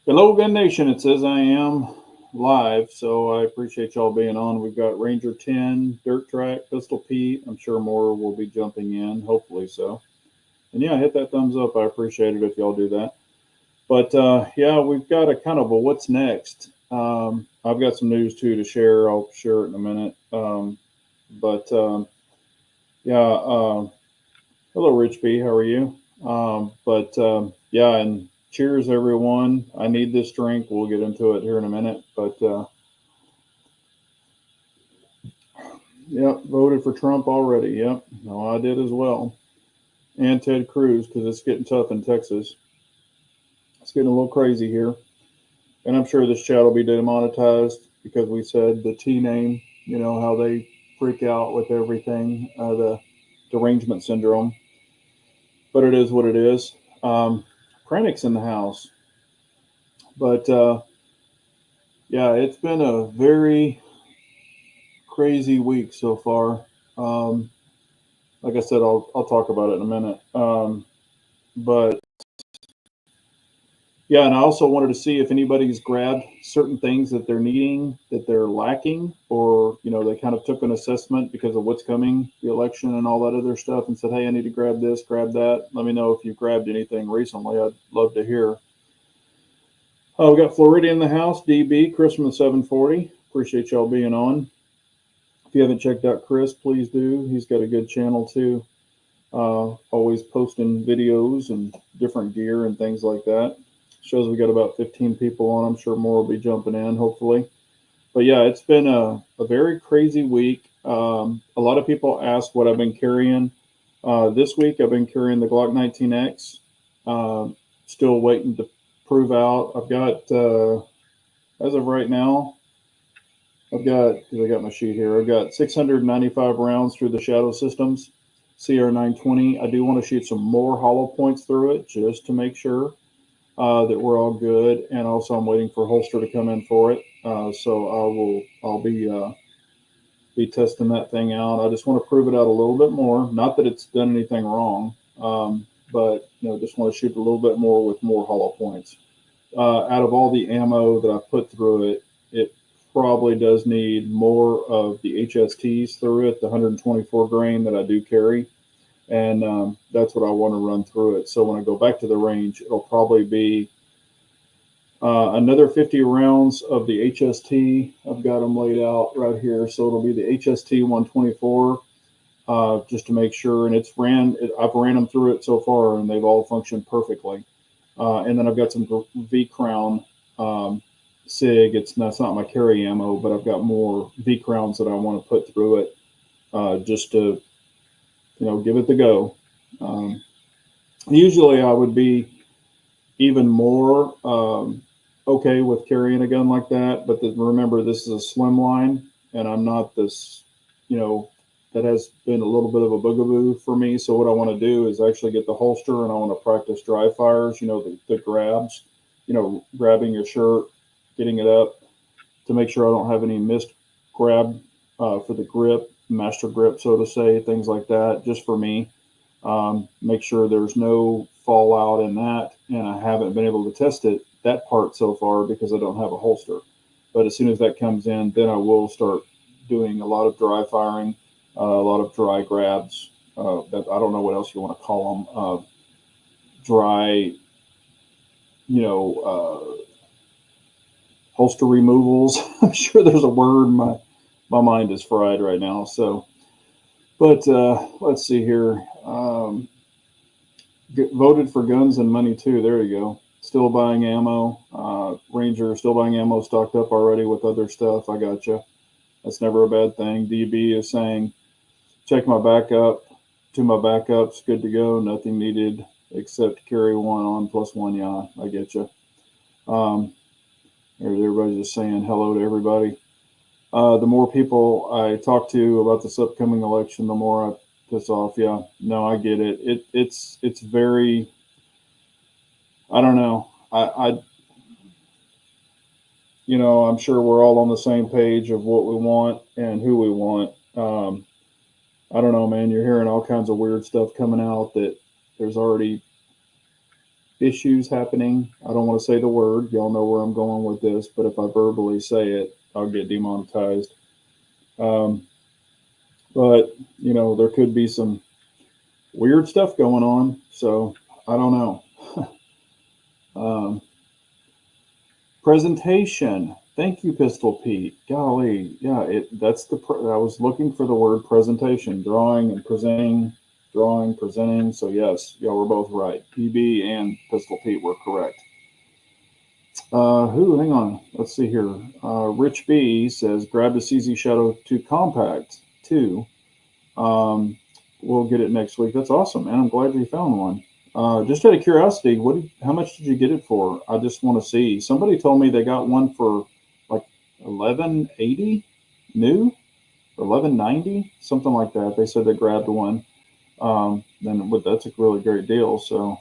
Hello, Gun Nation. It says I am live, so I appreciate y'all being on. We've got Ranger 10, Dirt Track, Pistol Pete. I'm sure more will be jumping in, hopefully so. And yeah, hit that thumbs up. I appreciate it if y'all do that. But yeah, we've got a kind of a what's next. I've got some news too to share. I'll share it in a minute. But yeah, hello, Rich B. How are you? Yeah, and cheers, everyone. I need this drink. We'll get into it here in a minute. But yeah, voted for Trump already. Yep, no, I did as well. And Ted Cruz because it's getting tough in Texas. It's getting a little crazy here. And I'm sure this chat will be demonetized because we said the T name, you know, how they freak out with everything, the derangement syndrome. But it is what it is. Krennic's in the house. But yeah, it's been a very crazy week so far. Um, like I said, I'll talk about it in a minute. But yeah, and I also wanted to see if anybody's grabbed certain things that they're needing, that they're lacking, or you know, they kind of took an assessment because of what's coming, the election and all that other stuff, and said, "Hey, I need to grab this, grab that." Let me know if you've grabbed anything recently. I'd love to hear. We got Florida in the house, DB, Chris from the 740. Appreciate y'all being on. If you haven't checked out Chris, please do. He's got a good channel too. Always posting videos and different gear and things like that. Shows we got about 15 people on. I'm sure more will be jumping in, hopefully. But yeah, it's been a very crazy week. A lot of people ask what I've been carrying. This week, I've been carrying the Glock 19X. Still waiting to prove out. I've got, as of right now, I got my sheet here. I've got 695 rounds through the Shadow Systems CR920. I do want to shoot some more hollow points through it just to make sure that we're all good. And also, I'm waiting for holster to come in for it. So I'll be testing that thing out. I just want to prove it out a little bit more. Not that it's done anything wrong, but you know, just want to shoot a little bit more with more hollow points. Out of all the ammo that I put through it, it probably does need more of the HSTs through it, the 124 grain that I do carry. And that's what I want to run through it. So when I go back to the range, it'll probably be another 50 rounds of the HST. I've got them laid out right here. So it'll be the HST 124 just to make sure. And I've ran them through it so far and they've all functioned perfectly. And then I've got some V Crown SIG. It's not my carry ammo, but I've got more V Crowns that I want to put through it just to, you know, give it the go. Usually I would be even more okay with carrying a gun like that, but remember, this is a slim line, and I'm not this, you know, that has been a little bit of a bugaboo for me. So what I want to do is actually get the holster, and I want to practice dry fires, you know, the grabs, you know, grabbing your shirt, getting it up to make sure I don't have any missed grab for the grip, master grip, so to say, things like that, just for me. Make sure there's no fallout in that, and I haven't been able to test that part so far because I don't have a holster. But as soon as that comes in, then I will start doing a lot of dry firing, a lot of dry grabs. That I don't know what else you want to call them. Dry, you know, holster removals. I'm sure there's a word. My mind is fried right now. So, but let's see here. Voted for guns and money too. There you go. Still buying ammo. Ranger still buying ammo, stocked up already with other stuff. I gotcha. That's never a bad thing. DB is saying, check my backup. To my backups, good to go. Nothing needed except carry one on plus one. Yeah, I get you. Everybody's just saying hello to everybody. The more people I talk to about this upcoming election, the more I piss off. Yeah, no, I get it. It's very. I don't know. You know, I'm sure we're all on the same page of what we want and who we want. I don't know, man. You're hearing all kinds of weird stuff coming out that there's already issues happening. I don't want to say the word. Y'all know where I'm going with this, but if I verbally say it, I'll get demonetized. Um, but there could be some weird stuff going on. So I don't know. um, Presentation. Thank you, Pistol Pete. Golly, yeah, that's I was looking for the word presentation, drawing and presenting, drawing, presenting. So yes, y'all were both right. PB and Pistol Pete were correct. Hang on. Let's see here. Rich B says, grab the CZ Shadow 2 Compact 2. We'll get it next week. That's awesome, man. I'm glad you found one. Just out of curiosity, how much did you get it for? I just want to see. Somebody told me they got one for like 1180 new, 1190, something like that. They said they grabbed one. That's a really great deal. So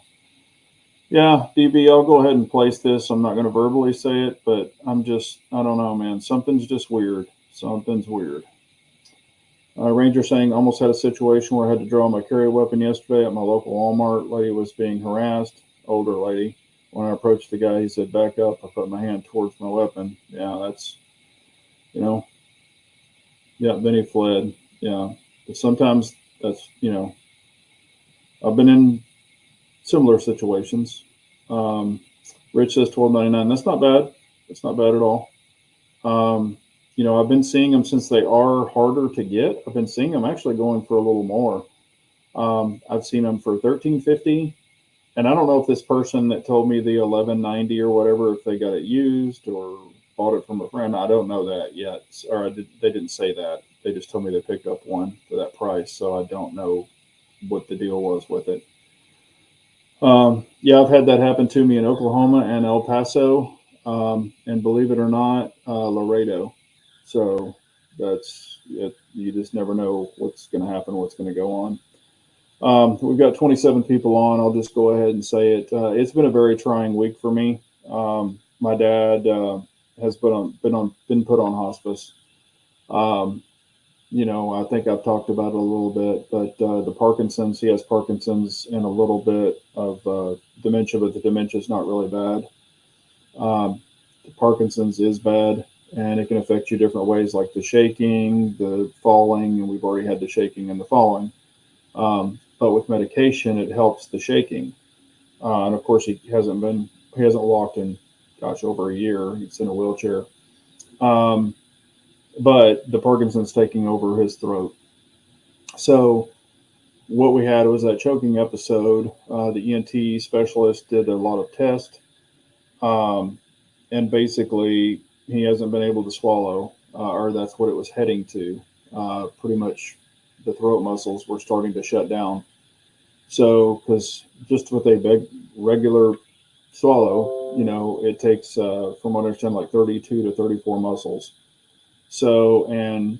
yeah, DB, I'll go ahead and place this. I'm not going to verbally say it, but I don't know, man. Something's just weird. Something's weird. Ranger saying, almost had a situation where I had to draw my carry weapon yesterday at my local Walmart. Lady was being harassed, older lady. When I approached the guy, he said, back up. I put my hand towards my weapon. Yeah, that's, then he fled. Yeah. But sometimes that's, I've been in similar situations. Rich says 12.99. That's not bad. That's not bad at all. I've been seeing them since they are harder to get. I've been seeing them actually going for a little more. I've seen them for $13.50, and I don't know if this person that told me the $11.90 or whatever, if they got it used or bought it from a friend. I don't know that yet, or they didn't say that. They just told me they picked up one for that price, so I don't know what the deal was with it. Yeah, I've had that happen to me in Oklahoma and El Paso, and believe it or not, Laredo. So that's it. You just never know what's going to happen, what's going to go on. We've got 27 people on. I'll just go ahead and say it. It's been a very trying week for me. My dad has been put on hospice. I think I've talked about it a little bit, but the Parkinson's, he has Parkinson's and a little bit of dementia, but the dementia is not really bad. The Parkinson's is bad, and it can affect you different ways, like the shaking, the falling, and we've already had the shaking and the falling. But with medication, it helps the shaking. And of course, he hasn't walked in, over a year. He's in a wheelchair. But the Parkinson's taking over his throat. So what we had was that choking episode. The ENT specialist did a lot of tests, and basically he hasn't been able to swallow, or that's what it was heading to. Pretty much the throat muscles were starting to shut down. So, because just with a regular swallow, it takes, from what I understand, like 32 to 34 muscles. So, and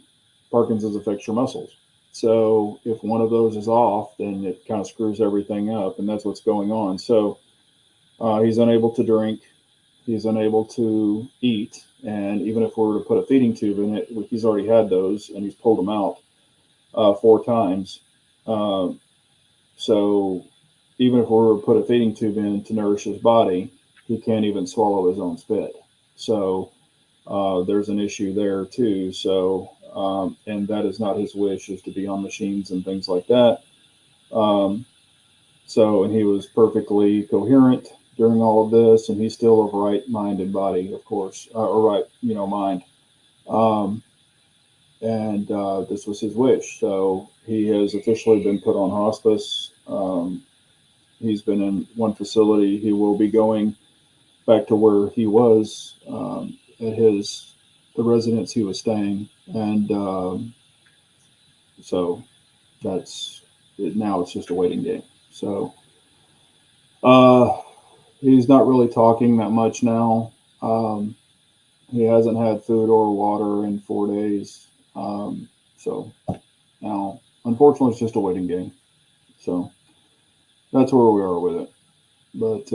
Parkinson's affects your muscles. So if one of those is off, then it kind of screws everything up, and that's what's going on. So he's unable to drink, he's unable to eat, and even if we were to put a feeding tube in it, he's already had those, and he's pulled them out 4 times. So even if we were to put a feeding tube in to nourish his body, he can't even swallow his own spit. So there's an issue there too. So, and that is not his wish, is to be on machines and things like that. And he was perfectly coherent during all of this, and he's still of right mind and body, of course, or right, mind. This was his wish. So he has officially been put on hospice. He's been in one facility. He will be going back to where he was, at the residence he was staying. And so that's it. Now it's just a waiting game. So he's not really talking that much now. He hasn't had food or water in 4 days. So now, unfortunately, it's just a waiting game. So that's where we are with it. But,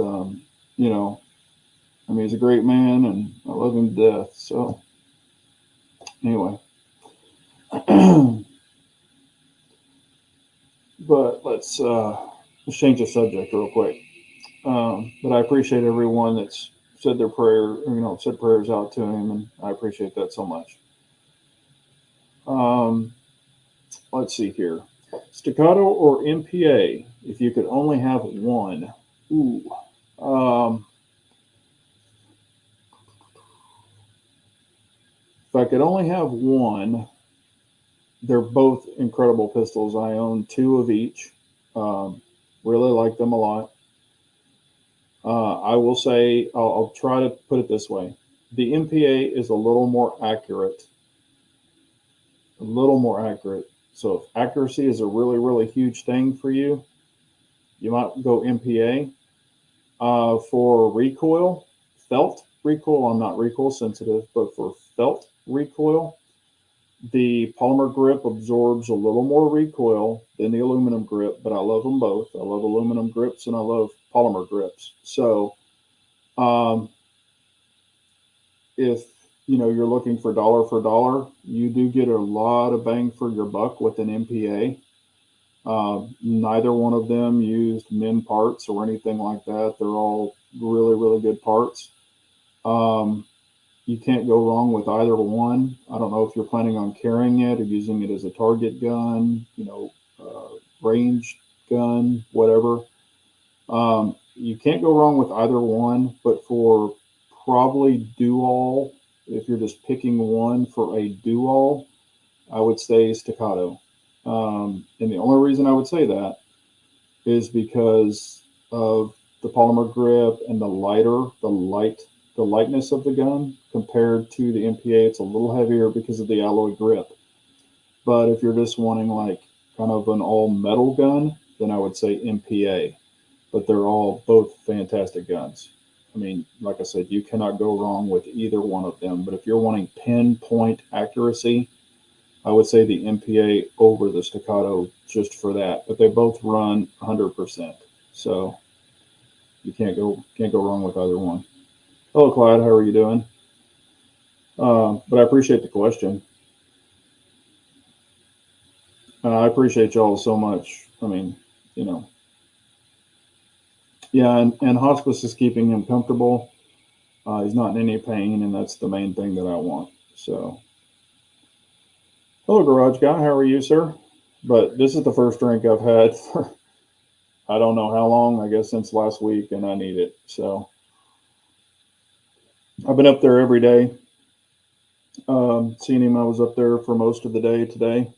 he's a great man, and I love him to death. So anyway, but let's change the subject real quick. But I appreciate everyone that's said their prayer, said prayers out to him, and I appreciate that so much. Um, let's see here. Staccato or MPA? If you could only have one. Ooh. Um, if I could only have one, they're both incredible pistols. I own two of each. Um, really like them a lot. I will say, I'll try to put it this way: the MPA is a little more accurate, a little more accurate. So if accuracy is a really, really huge thing for you, you might go MPA. For recoil, felt recoil, I'm not recoil sensitive, but for felt recoil, the polymer grip absorbs a little more recoil than the aluminum grip, but I love them both. I love aluminum grips and I love polymer grips. So, um, if you're looking for dollar, you do get a lot of bang for your buck with an MPA. Neither one of them used min parts or anything like that. They're all really, really good parts. Um, you can't go wrong with either one. I don't know if you're planning on carrying it or using it as a target gun, range gun, whatever. You can't go wrong with either one, but for probably do-all, if you're just picking one for a do-all, I would say staccato. And the only reason I would say that is because of the polymer grip and the lightness of the gun compared to the MPA. It's a little heavier because of the alloy grip. But if you're just wanting like kind of an all metal gun, then I would say MPA. But they're all both fantastic guns. I mean, like I said, you cannot go wrong with either one of them. But if you're wanting pinpoint accuracy, I would say the MPA over the staccato just for that. But they both run 100%, so you can't go wrong with either one. Hello, Clyde. How are you doing? But I appreciate the question. I appreciate y'all so much. I mean, you know, yeah, and hospice is keeping him comfortable. He's not in any pain, and that's the main thing that I want. So, hello, garage guy. How are you, sir? But this is the first drink I've had for I don't know how long. I guess since last week, and I need it. So I've been up there every day. Seeing him, I was up there for most of the day today.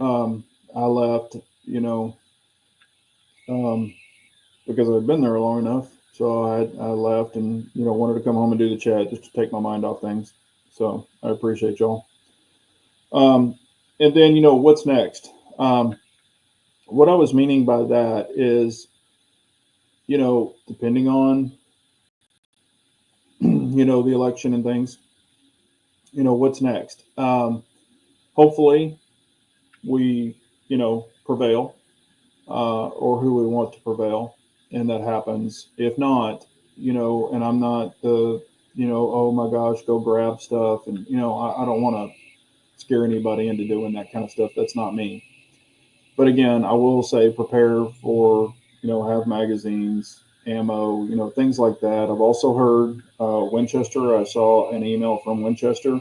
I left, you know, um, because I'd been there long enough. So I left and wanted to come home and do the chat just to take my mind off things. So I appreciate y'all. Um, and then what's next? What I was meaning by that is depending on the election and things, what's next? Hopefully we prevail, or who we want to prevail, and that happens. If not, and I'm not the oh my gosh, go grab stuff, and I don't want to scare anybody into doing that kind of stuff. That's not me. But again, I will say prepare for have magazines, ammo, things like that. I've also heard Winchester. I saw an email from Winchester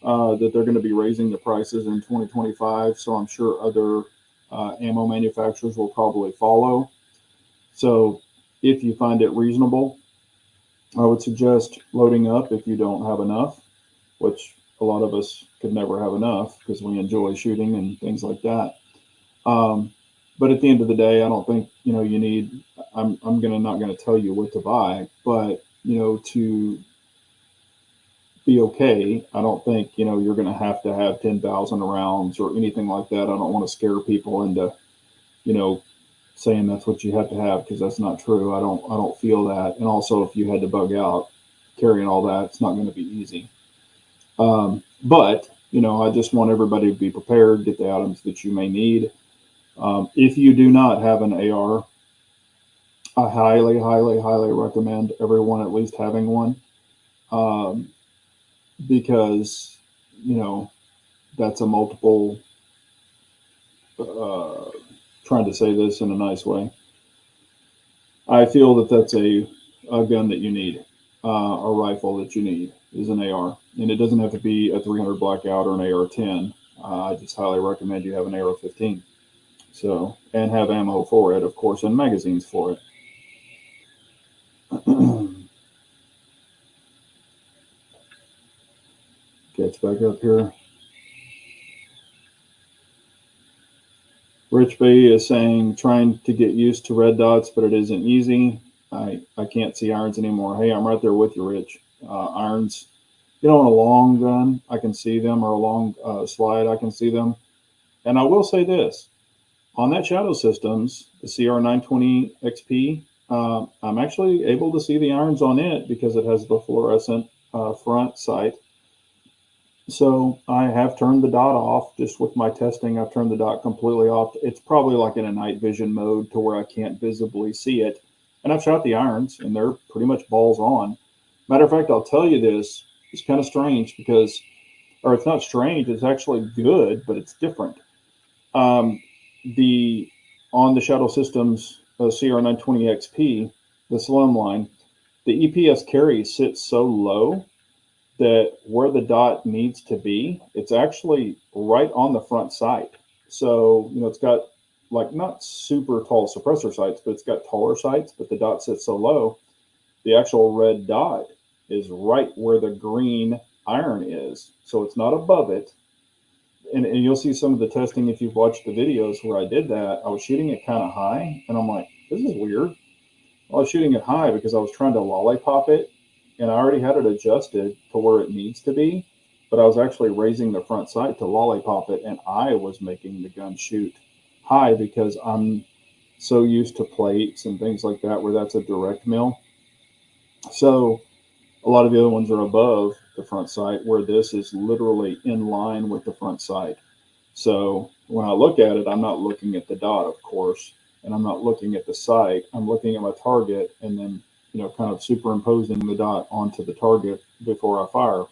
that they're going to be raising the prices in 2025. So I'm sure other ammo manufacturers will probably follow. So if you find it reasonable, I would suggest loading up if you don't have enough, which a lot of us could never have enough because we enjoy shooting and things like that. But at the end of the day, I don't think you need. I'm not gonna tell you what to buy, but to be okay, I don't think you're gonna have to have 10,000 rounds or anything like that. I don't want to scare people into you know saying that's what you have to have because that's not true. I don't feel that. And also, if you had to bug out carrying all that, it's not going to be easy. But I just want everybody to be prepared, get the items that you may need. If you do not have an AR, I highly, highly, highly recommend everyone at least having one, um, because that's a multiple. Uh, trying to say this in a nice way. I feel that that's a gun that you need, a rifle that you need is an AR, and it doesn't have to be a 300 blackout or an AR-10. I just highly recommend you have an AR-15. So, and have ammo for it, of course, and magazines for it. Catch back up here. Rich B is saying trying to get used to red dots, but it isn't easy. I can't see irons anymore. Hey, I'm right there with you, Rich. Irons, on a long gun, I can see them, or a long slide, I can see them. And I will say this on that Shadow Systems, the CR920 XP, I'm actually able to see the irons on it because it has the fluorescent front sight. So I have turned the dot off just with my testing. I've turned the dot completely off. It's probably like in a night vision mode to where I can't visibly see it. And I've shot the irons and they're pretty much balls on. Matter of fact, I'll tell you this. It's kind of strange because, or it's not strange, it's actually good, but it's different. The On the Shadow Systems CR920 XP, the Slimline, the EPS carry sits so low that where the dot needs to be, it's actually right on the front sight. So, it's got like not super tall suppressor sights, but it's got taller sights, but the dot sits so low, the actual red dot is right where the green iron is. So it's not above it. And you'll see some of the testing if you've watched the videos where I did that. I was shooting it kind of high, and I'm like, this is weird. I was shooting it high because I was trying to lollipop it, and I already had it adjusted to where it needs to be, but I was actually raising the front sight to lollipop it, and I was making the gun shoot high because I'm so used to plates and things like that where that's a direct mill. So a lot of the other ones are above the front sight, where this is literally in line with the front sight. So when I look at it, I'm not looking at the dot, of course, and I'm not looking at the sight. I'm looking at my target and then kind of superimposing the dot onto the target before I fire.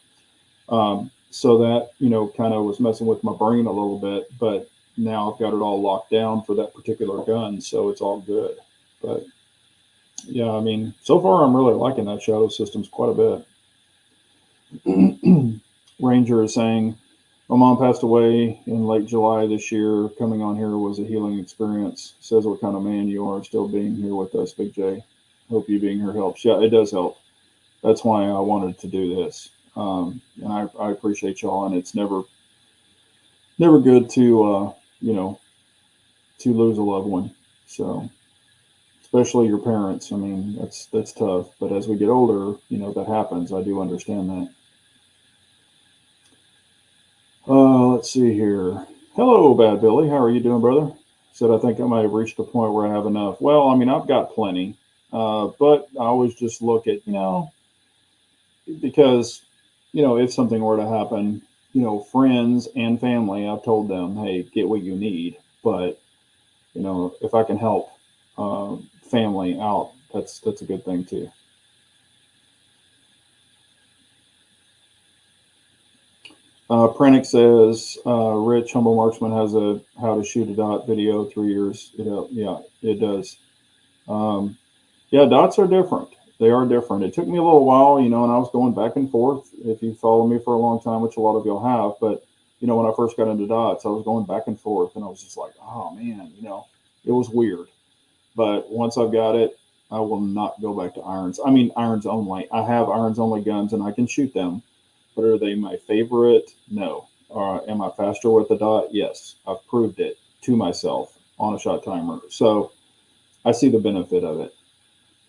So that, kind of was messing with my brain a little bit, but now I've got it all locked down for that particular gun. So it's all good. But yeah, I mean, so far I'm really liking that Shadow Systems quite a bit. Ranger is saying, my mom passed away in late July this year. Coming on here was a healing experience. Says what kind of man you are still being here with us, Big J. Hope you being here helps. Yeah, it does help. That's why I wanted to do this. And I appreciate y'all. And it's never good to, to lose a loved one. So, especially your parents. I mean, that's tough. But as we get older, that happens. I do understand that. Let's see here. Hello, Bad Billy. How are you doing, brother? Said I think I might have reached the point where I have enough. Well, I mean, I've got plenty. But I always just look at, because, if something were to happen, friends and family, I've told them, hey, get what you need. But, if I can help family out, that's a good thing too. Pranic says, Rich Humble Marksman has a how to shoot a dot video, 3 years. Yeah, it does. Yeah, dots are different. They are different. It took me a little while, and I was going back and forth. If you follow me for a long time, which a lot of y'all have, but when I first got into dots, I was going back and forth, and I was just like, oh man, it was weird. But once I've got it, I will not go back to irons. I mean, irons only. I have irons only guns, and I can shoot them. But are they my favorite? No. Am I faster with the dot? Yes. I've proved it to myself on a shot timer. So I see the benefit of it.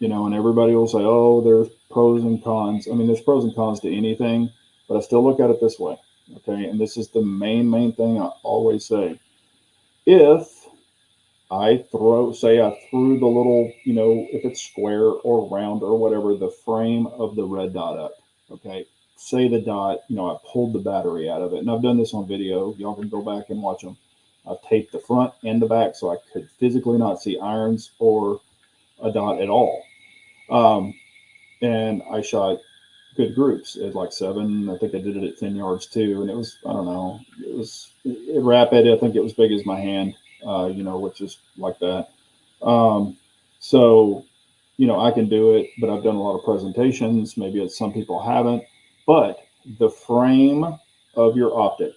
And everybody will say, oh, there's pros and cons. I mean, there's pros and cons to anything, but I still look at it this way. Okay. And this is the main thing I always say. If I threw the little, if it's square or round or whatever, the frame of the red dot up. Okay. Say the dot, I pulled the battery out of it. And I've done this on video. Y'all can go back and watch them. I've taped the front and the back so I could physically not see irons or a dot at all. And I shot good groups at like 7. I think I did it at 10 yards too. And it was, I don't know, it was rapid. I think it was big as my hand, which is like that. So I can do it, but I've done a lot of presentations. Maybe it's some people haven't, but the frame of your optic,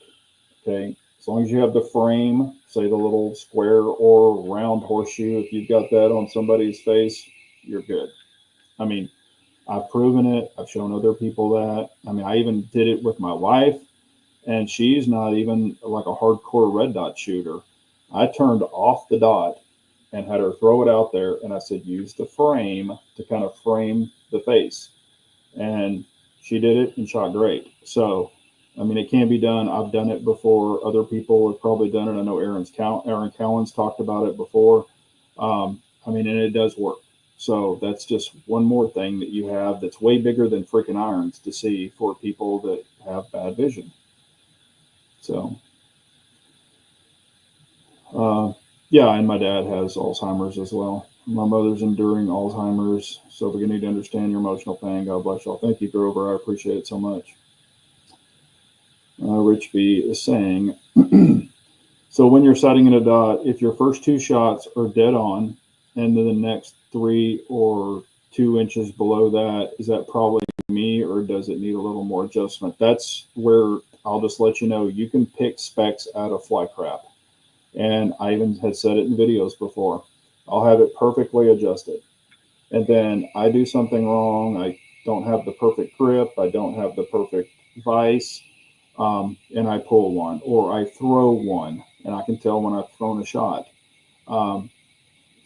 okay, as long as you have the frame, say the little square or round horseshoe, if you've got that on somebody's face, you're good. I mean, I've proven it. I've shown other people that. I mean, I even did it with my wife, and she's not even like a hardcore red dot shooter. I turned off the dot and had her throw it out there, and I said, use the frame to kind of frame the face. And she did it and shot great. So, I mean, it can be done. I've done it before. Other people have probably done it. I know Aaron Cowan's talked about it before. I mean, and it does work. So that's just one more thing that you have that's way bigger than freaking irons to see for people that have bad vision. So, yeah, and my dad has Alzheimer's as well. My mother's enduring Alzheimer's, so we need to understand your emotional pain. God bless y'all. Thank you, Grover. I appreciate it so much. Rich B is saying, so when you're sighting in a dot, if your first two shots are dead on, and then the next 3 or 2 inches below that, is that probably me, or does it need a little more adjustment? That's where I'll just let you know you can pick specs out of fly crap. And I even had said it in videos before. I'll have it perfectly adjusted. And then I do something wrong. I don't have the perfect grip. I don't have the perfect vise. And I pull one, or I throw one, and I can tell when I've thrown a shot.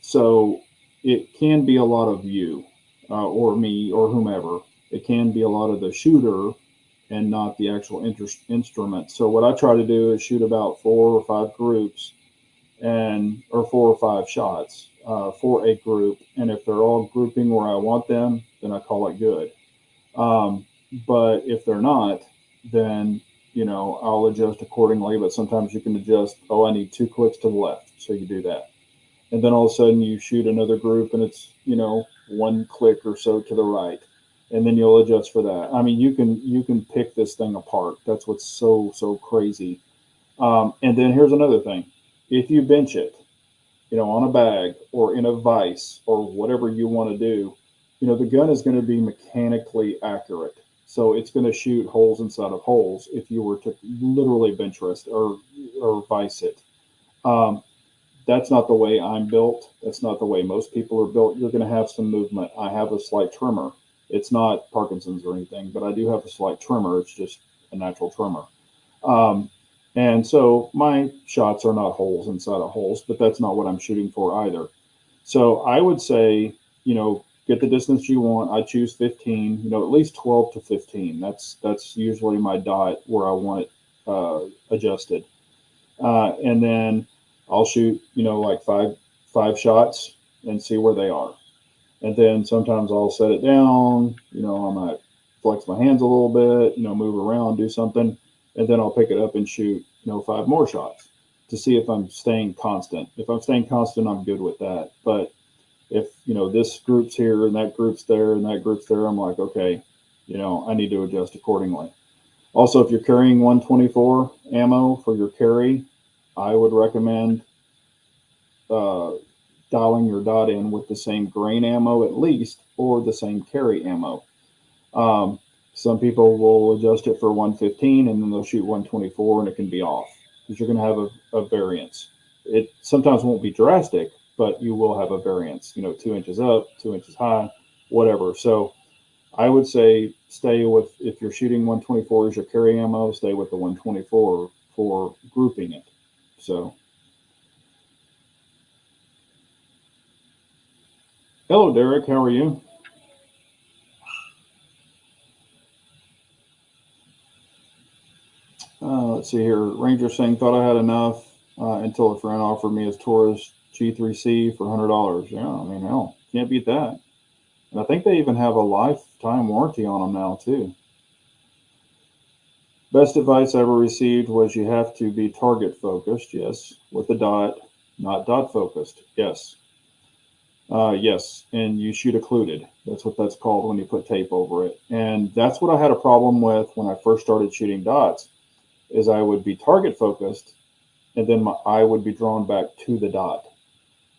So it can be a lot of you, or me, or whomever. It can be a lot of the shooter and not the actual instrument. So what I try to do is shoot about 4 or 5 groups, or 4 or 5 shots for a group. And if they're all grouping where I want them, then I call it good. But if they're not, then I'll adjust accordingly. But sometimes you can adjust. Oh, I need 2 clicks to the left, so you do that. And then all of a sudden you shoot another group, and it's 1 click or so to the right, and then you'll adjust for that. I mean, you can pick this thing apart. That's what's so crazy. And then here's another thing: if you bench it, on a bag or in a vise or whatever you want to do, the gun is going to be mechanically accurate. So it's going to shoot holes inside of holes if you were to literally bench rest or vise it. That's not the way I'm built. That's not the way most people are built. You're going to have some movement. I have a slight tremor. It's not Parkinson's or anything, but I do have a slight tremor. It's just a natural tremor. And so my shots are not holes inside of holes, but that's not what I'm shooting for either. So I would say, get the distance you want. I choose 15, at least 12 to 15. That's usually my dot where I want it adjusted. And then I'll shoot, like five shots and see where they are. And then sometimes I'll set it down, I might flex my hands a little bit, move around, do something, and then I'll pick it up and shoot, 5 more shots to see if I'm staying constant. If I'm staying constant, I'm good with that. But if, this group's here and that group's there and that group's there, I'm like, okay, I need to adjust accordingly. Also, if you're carrying 124 ammo for your carry, I would recommend dialing your dot in with the same grain ammo at least, or the same carry ammo. Some people will adjust it for 115 and then they'll shoot 124 and it can be off because you're going to have a variance. It sometimes won't be drastic, but you will have a variance, 2 inches up, 2 inches high, whatever. So I would say stay with, if you're shooting 124 as your carry ammo, stay with the 124 for grouping it. So, hello, Derek. How are you? Let's see here. Ranger saying, thought I had enough until a friend offered me his Taurus G3C for $100. Yeah, I mean, hell, can't beat that. And I think they even have a lifetime warranty on them now, too. Best advice I ever received was you have to be target focused, yes, with the dot, not dot focused, yes. Yes, and you shoot occluded. That's what that's called when you put tape over it. And that's what I had a problem with when I first started shooting dots, is I would be target focused, and then my eye would be drawn back to the dot.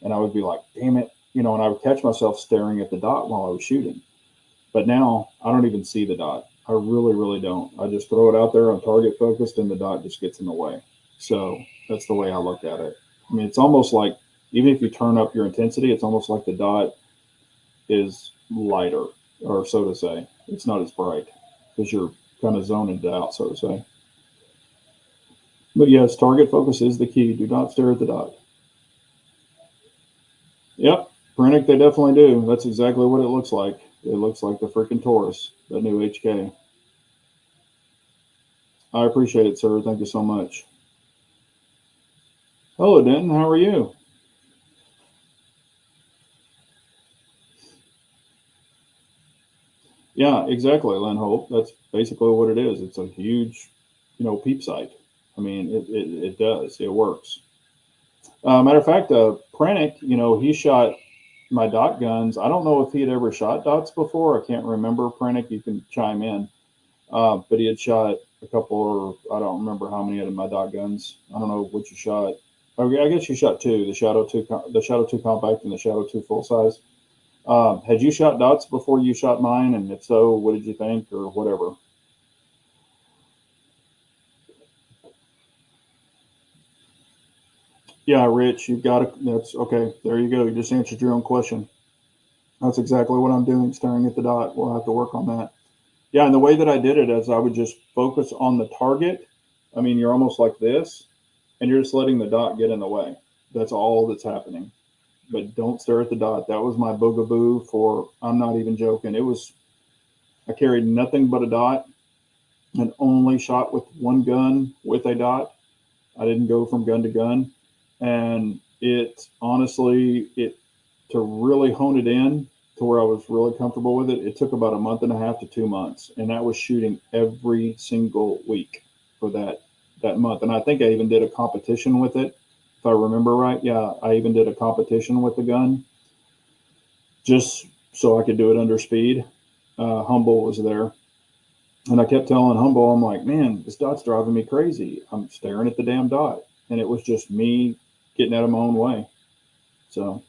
And I would be like, damn it, and I would catch myself staring at the dot while I was shooting. But now I don't even see the dot. I really, really don't. I just throw it out there on target focused and the dot just gets in the way. So that's the way I look at it. I mean, it's almost like, even if you turn up your intensity, it's almost like the dot is lighter, or so to say. It's not as bright because you're kind of zoning it out, so to say. But yes, target focus is the key. Do not stare at the dot. Yep, Prentick, they definitely do. That's exactly what it looks like. It looks like the freaking Taurus, the new HK. I appreciate it, sir. Thank you so much. Hello, Denton. How are you? Yeah, exactly, Lynn Hope. That's basically what it is. It's a huge, peep sight. I mean, it does. It works. Matter of fact, Pranic, he shot my dot guns. I don't know if he had ever shot dots before. I can't remember. Pranic, you can chime in. But he had shot a couple, or I don't remember how many out of my dot guns. I don't know what you shot. Okay, I guess you shot two: the Shadow 2 compact, and the Shadow 2 full size. Had you shot dots before you shot mine? And if so, what did you think, or whatever? Yeah, Rich, you've got to. That's okay. There you go. You just answered your own question. That's exactly what I'm doing, staring at the dot. We'll have to work on that. Yeah, and the way that I did it is I would just focus on the target. I mean, you're almost like this, and you're just letting the dot get in the way. That's all that's happening. But don't stare at the dot. That was my boogaboo for, I'm not even joking. I carried nothing but a dot and only shot with one gun with a dot. I didn't go from gun to gun. And it honestly, to really hone it in to where I was really comfortable with it, it took about a month and a half to 2 months. And that was shooting every single week for that month. And I think I even did a competition with it. If I remember right, yeah, I even did a competition with the gun just so I could do it under speed. Humble was there. And I kept telling Humble, I'm like, man, this dot's driving me crazy. I'm staring at the damn dot. And it was just me getting out of my own way. So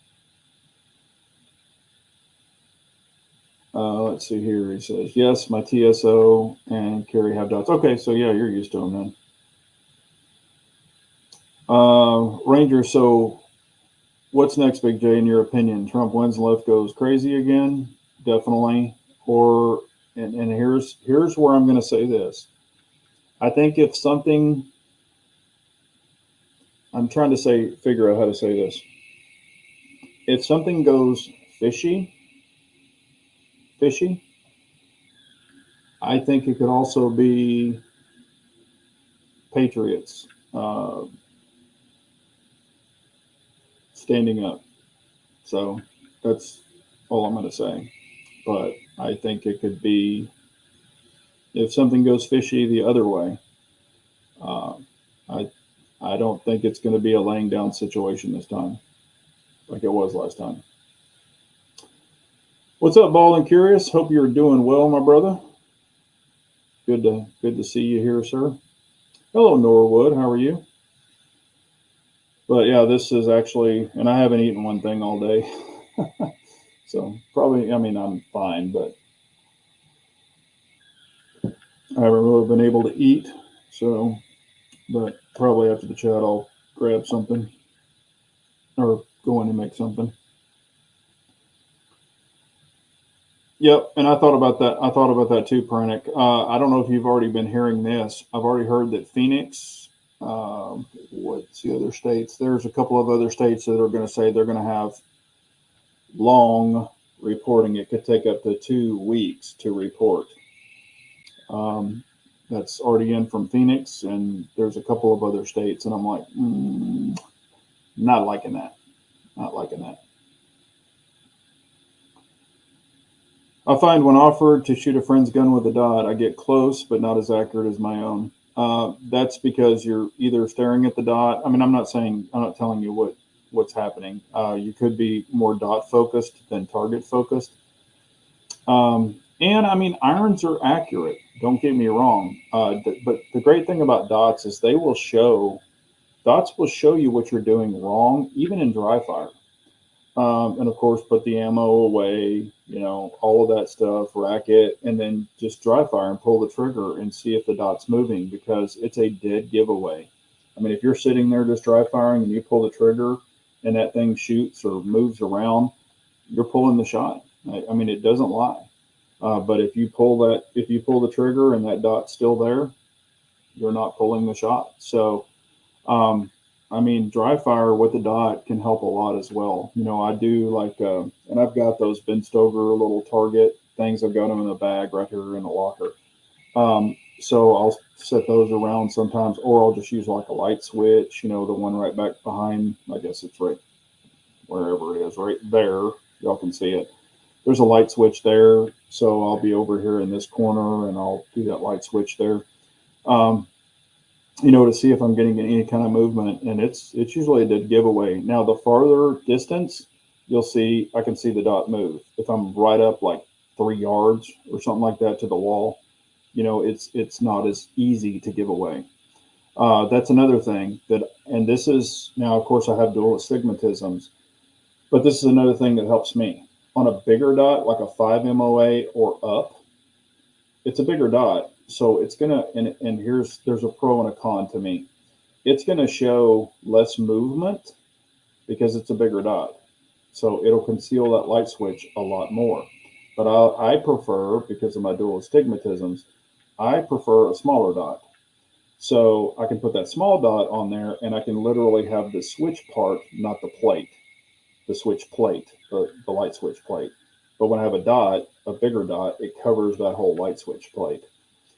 let's see here. He says, yes, my TSO and Carrie have dots. Okay, so yeah, you're used to them then. Ranger, so what's next, Big J, in your opinion? Trump wins, left goes crazy again? Definitely. Or, and here's where I'm going to say this. I think if something, I'm trying to figure out how to say this. If something goes fishy, I think it could also be Patriots standing up. So that's all I'm going to say. But I think it could be, if something goes fishy the other way, I don't think it's going to be a laying down situation this time, like it was last time. What's up, Ball and Curious? Hope you're doing well, my brother. Good to see you here, sir. Hello, Norwood. How are you? But yeah, this is actually, and I haven't eaten one thing all day. So probably, I mean, I'm fine, but I haven't really been able to eat. So, but probably after the chat, I'll grab something or go in and make something. Yep, and I thought about that. I thought about that too, Pranic. I don't know if you've already been hearing this. I've already heard that Phoenix, what's the other states? There's a couple of other states that are going to say they're going to have long reporting. It could take up to 2 weeks to report. That's already in from Phoenix, and there's a couple of other states, and I'm like, not liking that. Not liking that. I find when offered to shoot a friend's gun with a dot, I get close, but not as accurate as my own. That's because you're either staring at the dot. I mean, I'm not telling you what's happening. You could be more dot focused than target focused. And I mean, irons are accurate. Don't get me wrong. But the great thing about dots is dots will show you what you're doing wrong, even in dry fire. And of course, put the ammo away, all of that stuff, rack it, and then just dry fire and pull the trigger and see if the dot's moving, because it's a dead giveaway. I mean, if you're sitting there just dry firing and you pull the trigger and that thing shoots or moves around, you're pulling the shot. I mean, it doesn't lie. But if you pull the trigger and that dot's still there, you're not pulling the shot. So, um, I mean, dry fire with the dot can help a lot as well. I do like, and I've got those Ben Stover little target things. I've got them in the bag right here in the locker. So I'll set those around sometimes, or I'll just use like a light switch, the one right back behind. I guess it's right wherever it is, right there. Y'all can see it. There's a light switch there. So I'll be over here in this corner and I'll do that light switch there. Um, to see if I'm getting any kind of movement, and it's usually a dead giveaway. Now, the farther distance, I can see the dot move. If I'm right up like 3 yards or something like that to the wall, it's not as easy to give away. That's another thing and this is now, of course, I have dual astigmatisms, but this is another thing that helps me on a bigger dot, like a 5 MOA or up. It's a bigger dot, so it's gonna, and there's a pro and a con to me. It's gonna show less movement because it's a bigger dot, so it'll conceal that light switch a lot more. But I prefer, because of my dual astigmatisms, I prefer a smaller dot. So I can put that small dot on there, and I can literally have the switch part, not the plate, the switch plate, the light switch plate. But when I have a bigger dot, it covers that whole light switch plate.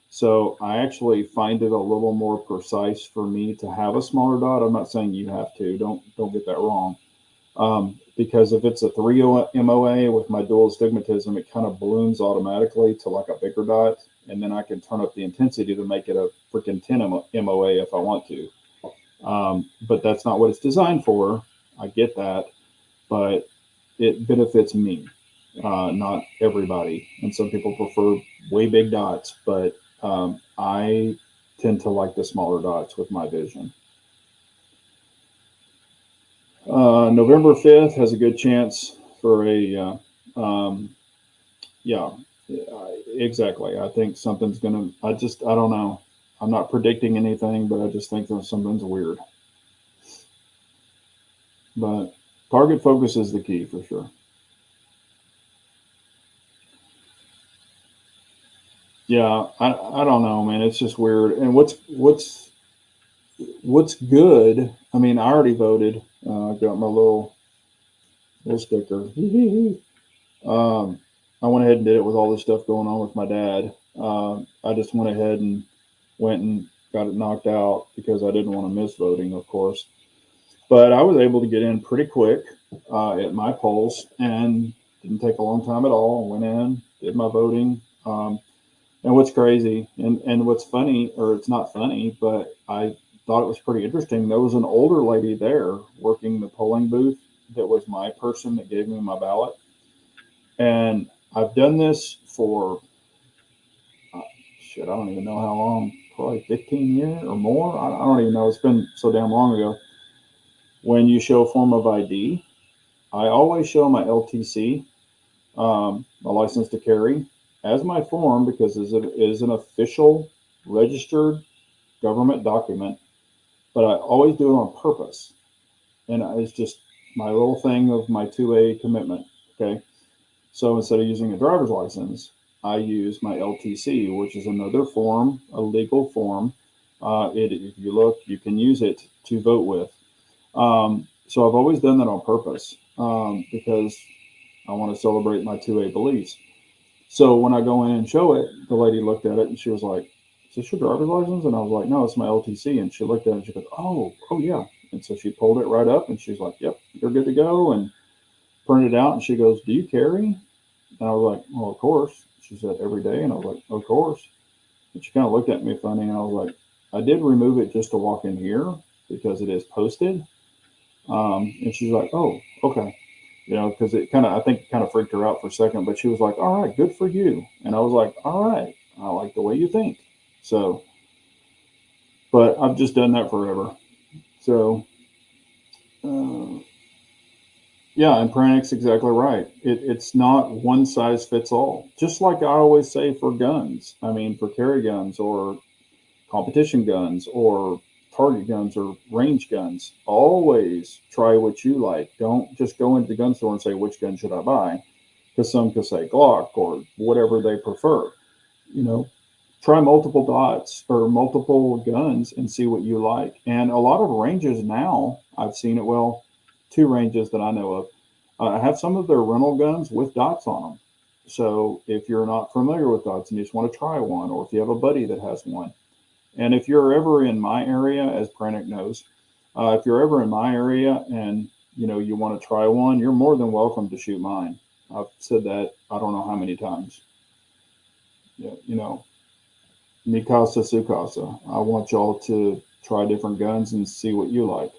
So I actually find it a little more precise for me to have a smaller dot. I'm not saying you have to. Don't get that wrong. Because if it's a 3 MOA with my dual astigmatism, it kind of balloons automatically to like a bigger dot, and then I can turn up the intensity to make it a freaking 10 MOA if I want to. But that's not what it's designed for. I get that, but it benefits me, not everybody. And some people prefer way big dots, but I tend to like the smaller dots with my vision. November 5th has a good chance for yeah, exactly. I think something's going to, I don't know. I'm not predicting anything, but I just think that something's weird. But target focus is the key for sure. Yeah, I don't know, man. It's just weird. And what's good? I mean, I already voted. I got my little sticker. I went ahead and did it with all this stuff going on with my dad. I just went ahead and went and got it knocked out because I didn't want to miss voting, of course. But I was able to get in pretty quick at my polls, and didn't take a long time at all. I went in, did my voting. And what's crazy and what's funny, or it's not funny, but I thought it was pretty interesting. There was an older lady there working the polling booth that was my person that gave me my ballot. And I've done this for, I don't even know how long, probably 15 years or more. I don't even know. It's been so damn long ago. When you show a form of ID, I always show my LTC, my license to carry, as my form, because it is an official registered government document, but I always do it on purpose. And it's just my little thing of my 2A commitment. Okay. So instead of using a driver's license, I use my LTC, which is another form, a legal form. If you look, you can use it to vote with. So I've always done that on purpose because I want to celebrate my 2A beliefs. So when I go in and show it, the lady looked at it and she was like, "Is this your driver's license?" And I was like, "No, it's my LTC." And she looked at it and she goes, oh yeah. And so she pulled it right up and she's like, "Yep, you're good to go." And printed it out. And she goes, "Do you carry?" And I was like, "Well, of course." She said, "Every day?" And I was like, "Of course." And she kind of looked at me funny. And I was like, "I did remove it just to walk in here because it is posted." And she's like, "Oh, okay." Because I think it kind of freaked her out for a second, but she was like, "All right, good for you." And I was like, "All right, I like the way you think." So, but I've just done that forever. So, Yeah, and Pranik's exactly right. It's not one size fits all. Just like I always say for guns, I mean, for carry guns or competition guns or target guns or range guns, always try what you like. Don't just go into the gun store and say, which gun should I buy? Because some could say Glock or whatever they prefer. You know, try multiple dots or multiple guns and see what you like. And a lot of ranges now, I've seen it. Well, two ranges that I know of, have some of their rental guns with dots on them. So if you're not familiar with dots and you just want to try one, or if you have a buddy that has one, and if you're ever in my area, as Pranic knows, if you're ever in my area and you want to try one, you're more than welcome to shoot mine. I've said that I don't know how many times. Yeah, Mikasa Sukasa. I want y'all to try different guns and see what you like.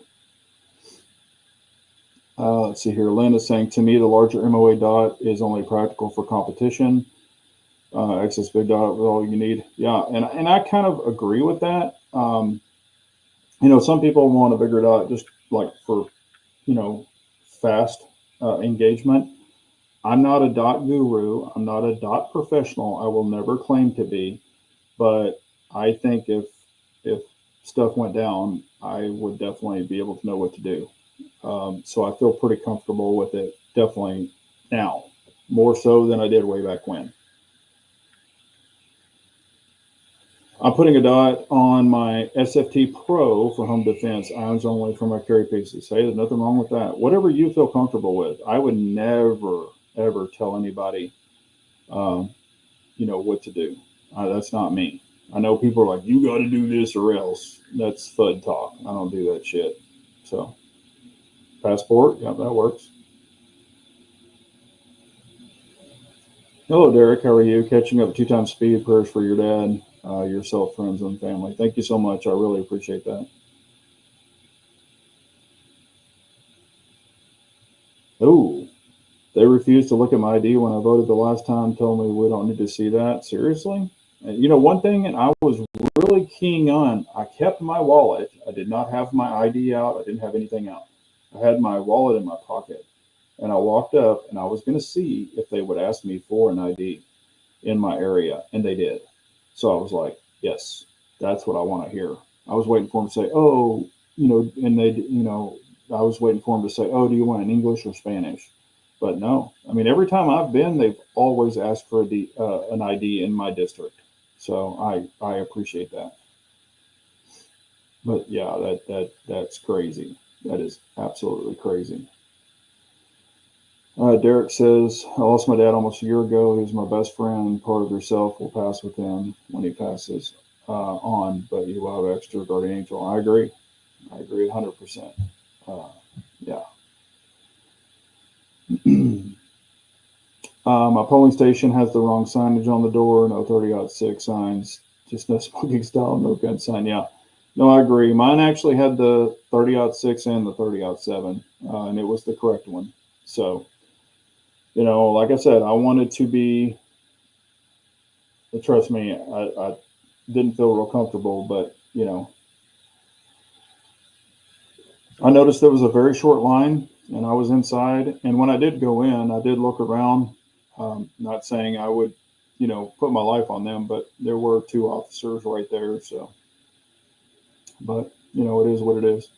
Let's see here. Lynn is saying, to me, the larger MOA dot is only practical for competition. Excess big dot with all you need. Yeah, and I kind of agree with that. Some people want a bigger dot just like for, fast engagement. I'm not a dot guru. I'm not a dot professional. I will never claim to be. But I think if stuff went down, I would definitely be able to know what to do. So I feel pretty comfortable with it, definitely now, more so than I did way back when. I'm putting a dot on my SFT Pro for home defense, irons only for my carry pieces. Hey, there's nothing wrong with that. Whatever you feel comfortable with. I would never, ever tell anybody, what to do. That's not me. I know people are like, you got to do this or else. That's FUD talk. I don't do that shit. So, passport, yeah, that works. Hello, Derek. How are you? Catching up 2 times speed. Prayers for your dad, yourself, friends, and family. Thank you so much. I really appreciate that. Oh, they refused to look at my ID when I voted the last time, telling me we don't need to see that. Seriously? One thing, and I was really keying on, I kept my wallet. I did not have my ID out. I didn't have anything out. I had my wallet in my pocket. And I walked up and I was going to see if they would ask me for an ID in my area. And they did. So I was like, yes, that's what I want to hear. I was waiting for them to say, oh, and they, I was waiting for them to say, oh, do you want an English or Spanish? But no, I mean, every time I've been, they've always asked for an ID in my district. So I appreciate that. But yeah, that's crazy. That is absolutely crazy. Derek says, I lost my dad almost a year ago. He was my best friend. Part of yourself will pass with him when he passes on, but you will have extra guardian angel. I agree. 100%. Yeah. My polling station has the wrong signage on the door. No 30-06 signs. Just no smoking style, no gun sign. Yeah. No, I agree. Mine actually had the 30-06 and the 30-07, and it was the correct one. So, like I said, I wanted to be, trust me, I didn't feel real comfortable, but, I noticed there was a very short line and I was inside. And when I did go in, I did look around, not saying I would, put my life on them, but there were 2 officers right there. So, but, it is what it is.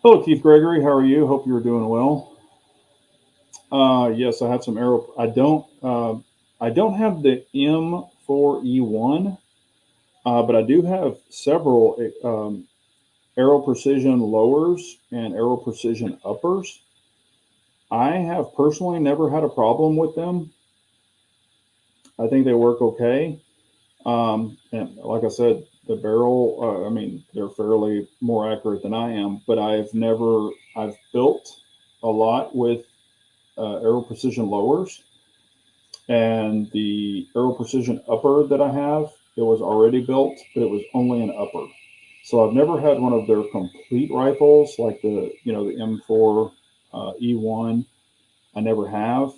Hello, Keith Gregory. How are you? Hope you're doing well. Yes, I have some arrow. I don't have the M4E1, but I do have several Aero Precision lowers and Aero Precision uppers. I have personally never had a problem with them. I think they work okay. And like I said, the barrel, they're fairly more accurate than I am, but I've built a lot with Aero Precision lowers, and the Aero Precision upper that I have, it was already built, but it was only an upper. So I've never had one of their complete rifles like the M4 E1. I never have,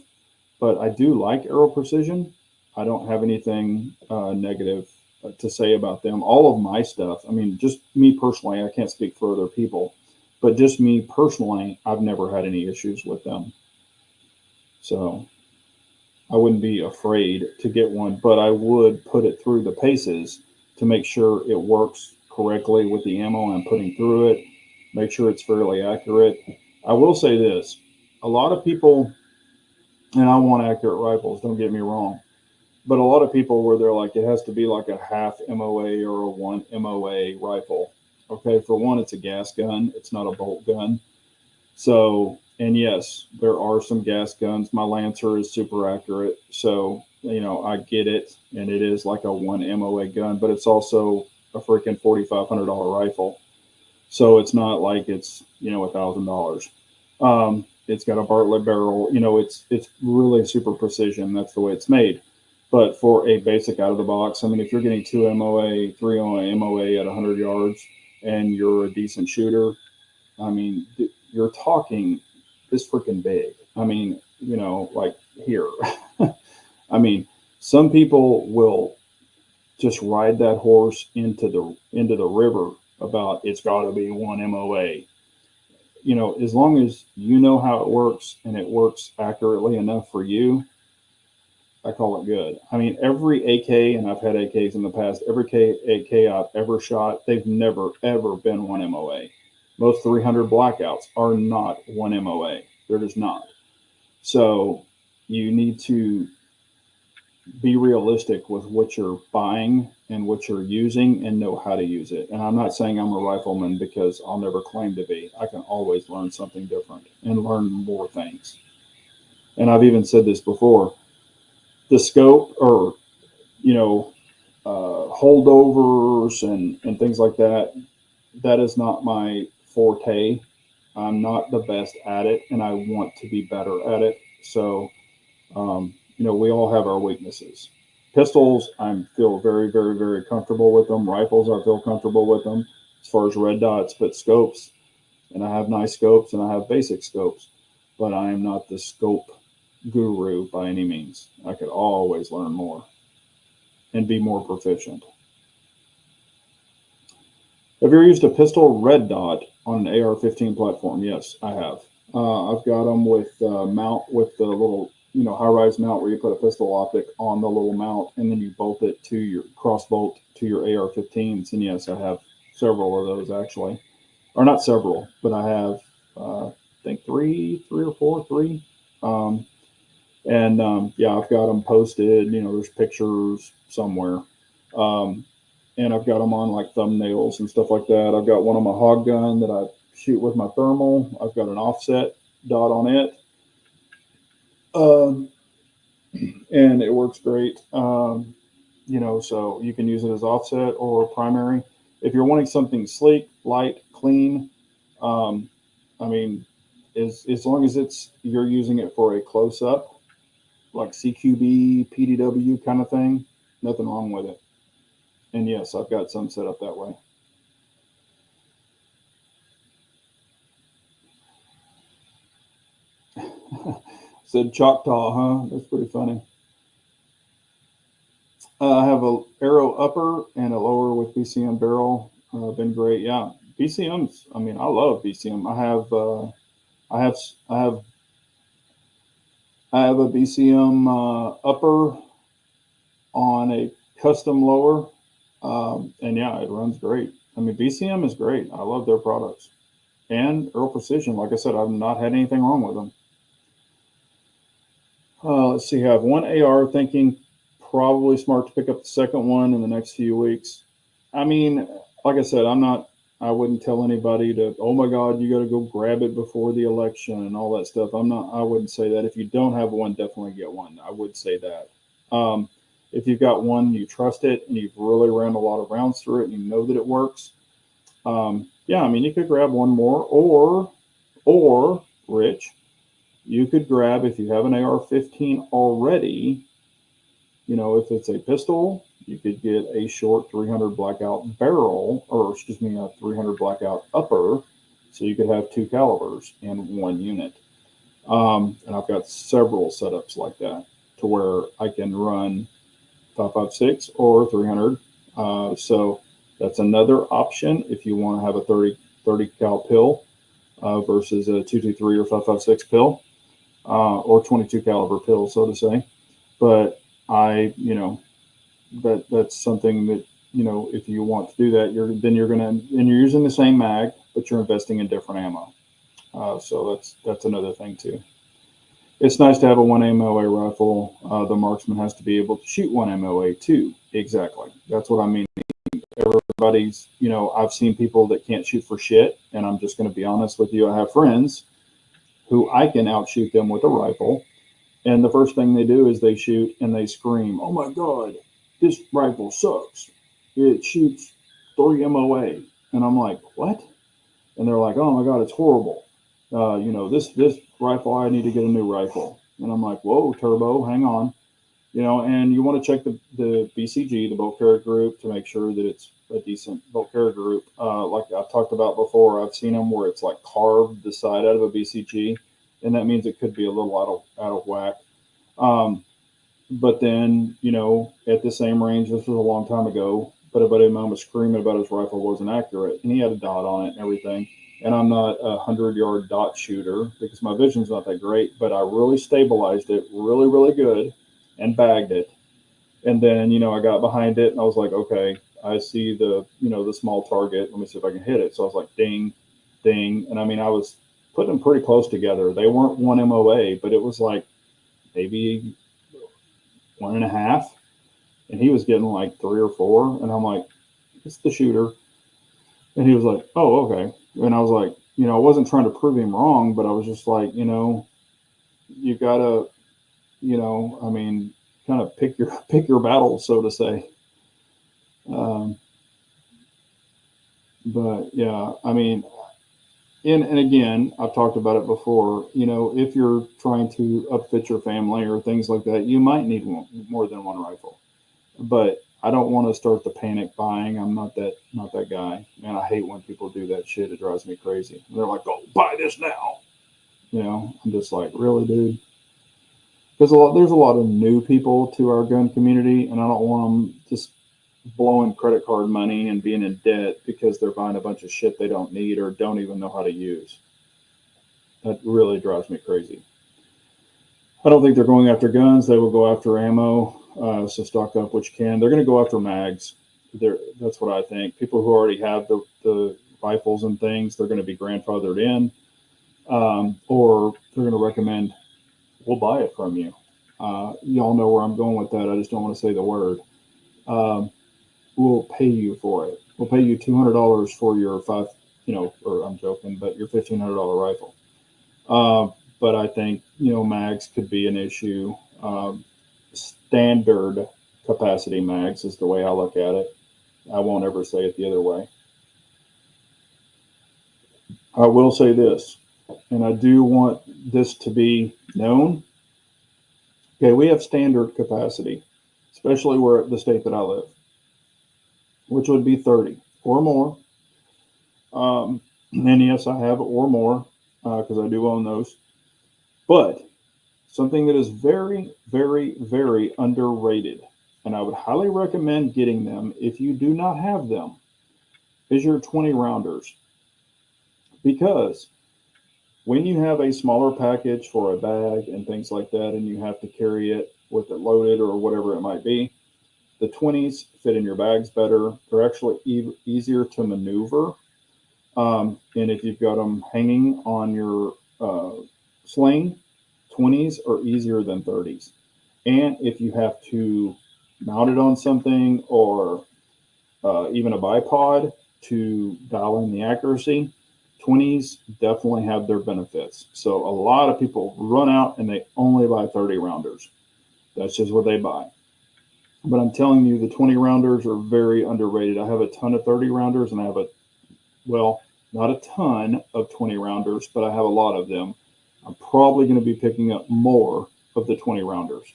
but I do like Aero Precision. I don't have anything negative to say about them. All of my stuff, I mean, just me personally, I can't speak for other people, But just me personally, I've never had any issues with them. So I wouldn't be afraid to get one, but I would put it through the paces to make sure it works correctly with the ammo I'm putting through it, make sure it's fairly accurate. I will say this, a lot of people, and I want accurate rifles, don't get me wrong, but a lot of people where they're like, it has to be like a half MOA or a 1 MOA rifle. Okay, for one, it's a gas gun, it's not a bolt gun. So, and yes, there are some gas guns. My Lancer is super accurate. So, I get it. And it is like a 1 MOA gun, but it's also a freaking $4,500 rifle. So it's not like it's, $1,000. It's got a Bartlett barrel, it's really super precision. That's the way it's made. But for a basic out of the box, I mean, if you're getting 2 MOA, 3 MOA at 100 yards and you're a decent shooter, I mean, you're talking this freaking big. I mean, like here. I mean, some people will just ride that horse into the river about it's got to be 1 MOA. As long as you know how it works and it works accurately enough for you, I call it good. I mean, every AK, and I've had AKs in the past, every AK I've ever shot, they've never, ever been 1 MOA. Most 300 blackouts are not 1 MOA. They're just not. So you need to be realistic with what you're buying and what you're using and know how to use it. And I'm not saying I'm a rifleman because I'll never claim to be. I can always learn something different and learn more things. And I've even said this before, the scope or, holdovers and things like that, that is not my forte. I'm not the best at it, and I want to be better at it. So, we all have our weaknesses. Pistols, I feel very, very, very comfortable with them. Rifles, I feel comfortable with them as far as red dots, but scopes, and I have nice scopes and I have basic scopes, but I am not the scope guru by any means. I could always learn more and be more proficient. Have you ever used a pistol red dot on an AR-15 platform? Yes, I have. I've got them with mount with the little, high-rise mount where you put a pistol optic on the little mount and then you bolt it to your cross bolt to your AR-15s. And yes, I have several of those actually, or not several, but I have, I think three or four, three. Yeah, I've got them posted. There's pictures somewhere. And I've got them on like thumbnails and stuff like that. I've got one on my hog gun that I shoot with my thermal. I've got an offset dot on it. And it works great. So you can use it as offset or primary. If you're wanting something sleek, light, clean, I mean, as long as you're using it for a close up, like CQB, PDW kind of thing, nothing wrong with it. And yes, I've got some set up that way. Said Choctaw, huh? That's pretty funny. I have a arrow upper and a lower with BCM barrel. Been great. Yeah, BCMs. I mean, I love BCM. I have a BCM upper on a custom lower, and yeah, it runs great. I mean, BCM is great. I love their products, and Earl Precision. Like I said, I've not had anything wrong with them. Let's see. I have one AR. Thinking probably smart to pick up the second one in the next few weeks. I mean, like I said, I wouldn't tell anybody to, oh my God, you got to go grab it before the election and all that stuff. I wouldn't say that. If you don't have one, definitely get one. I would say that. If you've got one, you trust it and you've really ran a lot of rounds through it and you know that it works. Yeah, I mean, you could grab one more or Rich, you could grab, if you have an AR-15 already, if it's a pistol, you could get a short 300 blackout barrel, or excuse me, a 300 blackout upper, so you could have 2 calibers in one unit. And I've got several setups like that to where I can run 5.56 or 300. So that's another option if you want to have a 30 cal pill. versus a 223 or 5.56 pill, or 22 caliber pill, so to say. But that's something that, if you want to do that, you're using the same mag, but you're investing in different ammo. So that's another thing too. It's nice to have a 1 MOA rifle. The marksman has to be able to shoot 1 MOA too. Exactly. That's what I mean. Everybody's, I've seen people that can't shoot for shit, and I'm just going to be honest with you. I have friends who I can outshoot them with a rifle, and the first thing they do is they shoot and they scream, "Oh my God, this rifle sucks. It shoots 3 MOA." And I'm like, "What?" And they're like, "Oh my God, it's horrible. This rifle, I need to get a new rifle." And I'm like, "Whoa, turbo, hang on." And you want to check the BCG, the bolt carrier group, to make sure that it's a decent bolt carrier group. Like I've talked about before, I've seen them where it's like carved the side out of a BCG, and that means it could be a little out of whack. But then, at the same range, this was a long time ago, but a buddy of mine was screaming about his rifle wasn't accurate, and he had a dot on it and everything. And I'm not a 100-yard dot shooter because my vision's not that great, but I really stabilized it really, really good and bagged it. And then, I got behind it and I was like, okay, I see the small target. Let me see if I can hit it. So I was like, ding, ding. And I mean, I was putting them pretty close together. They weren't 1 MOA, but it was like maybe 1.5. And he was getting like 3 or 4. And I'm like, it's the shooter. And he was like, oh, okay. And I was like, I wasn't trying to prove him wrong, but I was just like, you gotta, I mean, kind of pick your battles, so to say. But yeah, I mean, and again, I've talked about it before. If you're trying to upfit your family or things like that, you might need more than one rifle. But I don't want to start the panic buying. I'm not that guy. Man, I hate when people do that shit. It drives me crazy. They're like, "Oh, buy this now." I'm just like, really, dude? There's a lot of new people to our gun community, and I don't want them just blowing credit card money and being in debt because they're buying a bunch of shit they don't need or don't even know how to use. That really drives me crazy. I don't think they're going after guns. They will go after ammo. So stock up what you can. They're going to go after mags. That's what I think. People who already have the rifles and things, they're going to be grandfathered in, or they're going to recommend, we'll buy it from you. Y'all know where I'm going with that. I just don't want to say the word. We'll pay you for it. We'll pay you $200 for your or I'm joking, but your $1,500 rifle. But I think, mags could be an issue. Standard capacity mags is the way I look at it. I won't ever say it the other way. I will say this, and I do want this to be known. Okay, we have standard capacity, especially where the state that I live, which would be 30 or more. And yes, I have or more because I do own those. But something that is very, very, very underrated, and I would highly recommend getting them if you do not have them, is your 20 rounders. Because when you have a smaller package for a bag and things like that, and you have to carry it with it loaded or whatever it might be, the 20s fit in your bags better. They're actually easier to maneuver. And if you've got them hanging on your sling, 20s are easier than 30s. And if you have to mount it on something or even a bipod to dial in the accuracy, 20s definitely have their benefits. So a lot of people run out and they only buy 30 rounders. That's just what they buy. But I'm telling you, the 20 rounders are very underrated. I have a ton of 30 rounders, and I have not a ton of 20 rounders, but I have a lot of them. I'm probably going to be picking up more of the 20 rounders.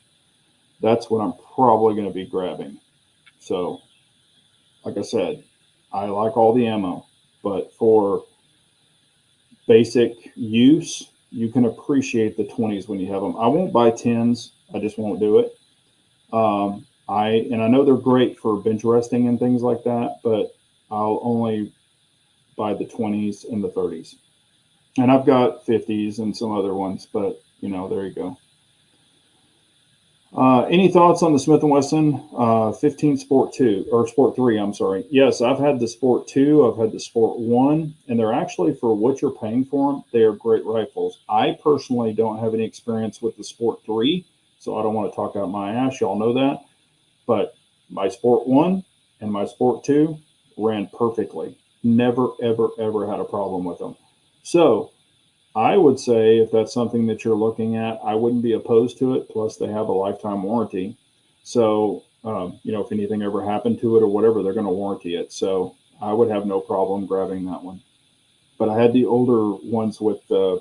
That's what I'm probably going to be grabbing. So, like I said, I like all the ammo, but for basic use, you can appreciate the 20s when you have them. I won't buy 10s. I just won't do it. I know they're great for bench resting and things like that, but I'll only buy the 20s and the 30s. And I've got 50s and some other ones, but there you go. Any thoughts on the Smith& Wesson 15 Sport 2 or Sport 3? I'm sorry. Yes, I've had the Sport 2. I've had the Sport 1, and they're actually, for what you're paying for them, they are great rifles. I personally don't have any experience with the Sport 3, so I don't want to talk out my ass. Y'all know that. But my Sport 1 and my Sport 2 ran perfectly. Never, ever, ever had a problem with them. So I would say if that's something that you're looking at, I wouldn't be opposed to it. Plus, they have a lifetime warranty. So, if anything ever happened to it or whatever, they're going to warranty it. So I would have no problem grabbing that one. But I had the older ones with the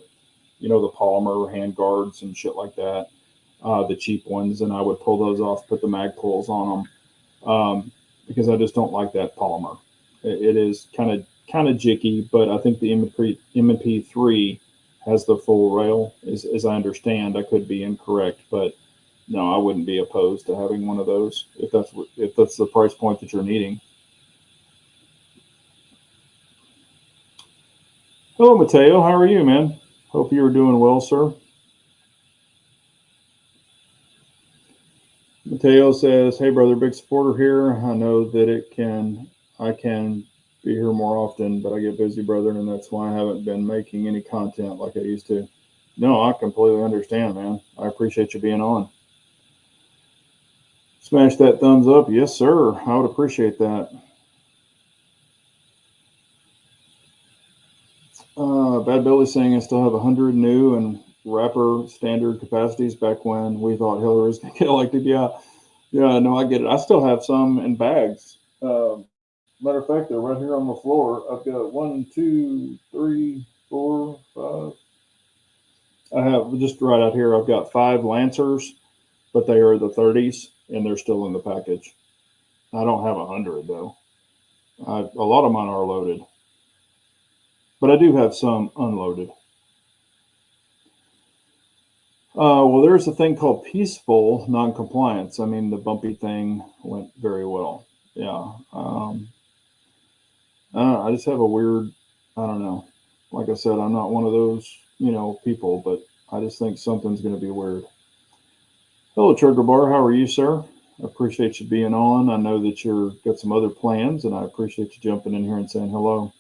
polymer hand guards and shit like that, the cheap ones, and I would pull those off, put the mag pulls on them, because I just don't like that polymer. It is kind of jicky, but I think the M&P3 has the full rail, as I understand. I could be incorrect, but no, I wouldn't be opposed to having one of those if that's the price point that you're needing. Hello, Mateo. How are you, man? Hope you are doing well, sir. Mateo says, "Hey, brother, big supporter here. I know that I can be here more often, but I get busy, brother, and that's why I haven't been making any content like I used to." No, I completely understand, man. I appreciate you being on. Smash that thumbs up. Yes, sir. I would appreciate that. Bad Billy saying I still have 100 new and wrapper standard capacities back when we thought Hillary was going to get elected. Yeah, yeah, no, I get it. I still have some in bags. Matter of fact, they're right here on the floor. I've got one, two, three, four, five. I have just right out here. I've got 5 Lancers, but they are the 30s and they're still in the package. I don't have 100 though. A lot of mine are loaded, but I do have some unloaded. Well, there's a thing called peaceful noncompliance. I mean, the bumpy thing went very well. Yeah. I just have a weird, I don't know. Like I said, I'm not one of those, people, but I just think something's going to be weird. Hello, Trigger Bar. How are you, sir? I appreciate you being on. I know that you've got some other plans, and I appreciate you jumping in here and saying hello.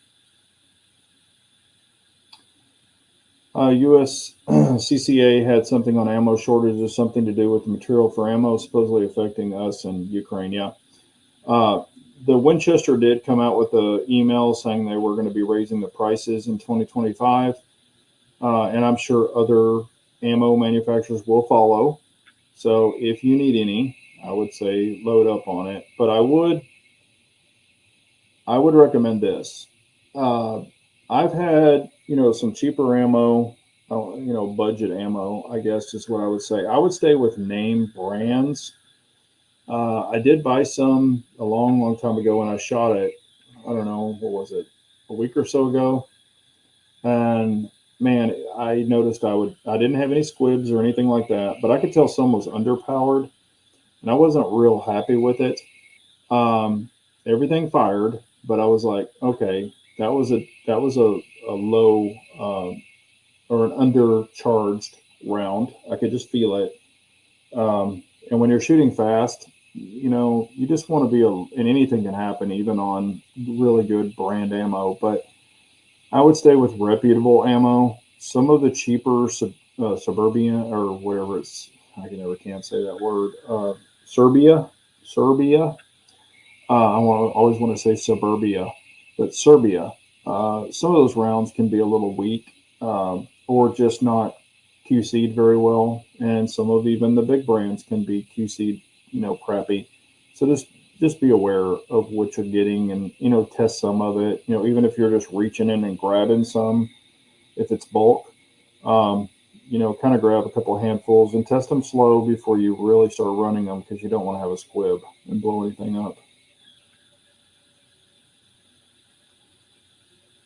USCCA had something on ammo shortages, something to do with the material for ammo, supposedly affecting us in Ukraine. Yeah. The Winchester did come out with an email saying they were going to be raising the prices in 2025. And I'm sure other ammo manufacturers will follow. So if you need any, I would say load up on it. But I would recommend this. I've had some cheaper ammo, budget ammo, I guess is what I would say. I would stay with name brands. I did buy some a long, long time ago when I shot it. I don't know, what was it, a week or so ago, and man, I noticed I didn't have any squibs or anything like that, but I could tell some was underpowered, and I wasn't real happy with it. Um, Everything fired, but I was like, okay, that was a low or an undercharged round. I could just feel it. And when you're shooting fast, you just want to be and anything can happen, even on really good brand ammo. But I would stay with reputable ammo. Some of the cheaper suburbia or whatever I can't say that word. Serbia. Always want to say suburbia, but Serbia. Some of those rounds can be a little weak, or just not QC'd very well, and some of even the big brands can be QC'd, crappy. So just be aware of what you're getting, and test some of it. Even if you're just reaching in and grabbing some, if it's bulk, kind of grab a couple of handfuls and test them slow before you really start running them, because you don't want to have a squib and blow anything up.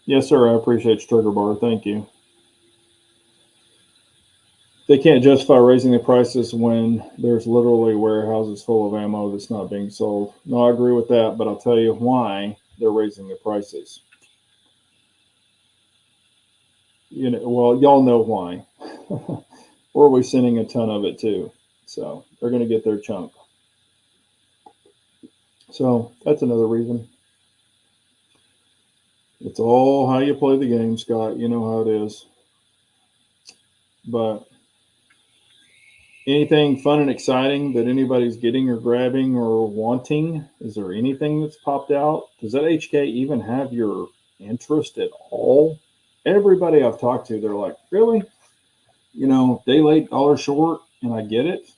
Yes, sir. I appreciate you, Trigger Bar. Thank you. They can't justify raising the prices when there's literally warehouses full of ammo that's not being sold. No, I agree with that, but I'll tell you why they're raising the prices. well, y'all know why. Or we're sending a ton of it too. So they're going to get their chunk. So that's another reason. It's all how you play the game, Scott. You know how it is. But anything fun and exciting that anybody's getting or grabbing or wanting? Is there anything that's popped out? Does that HK even have your interest at all? Everybody I've talked to, they're like, really? Day late, dollar short, and I get it.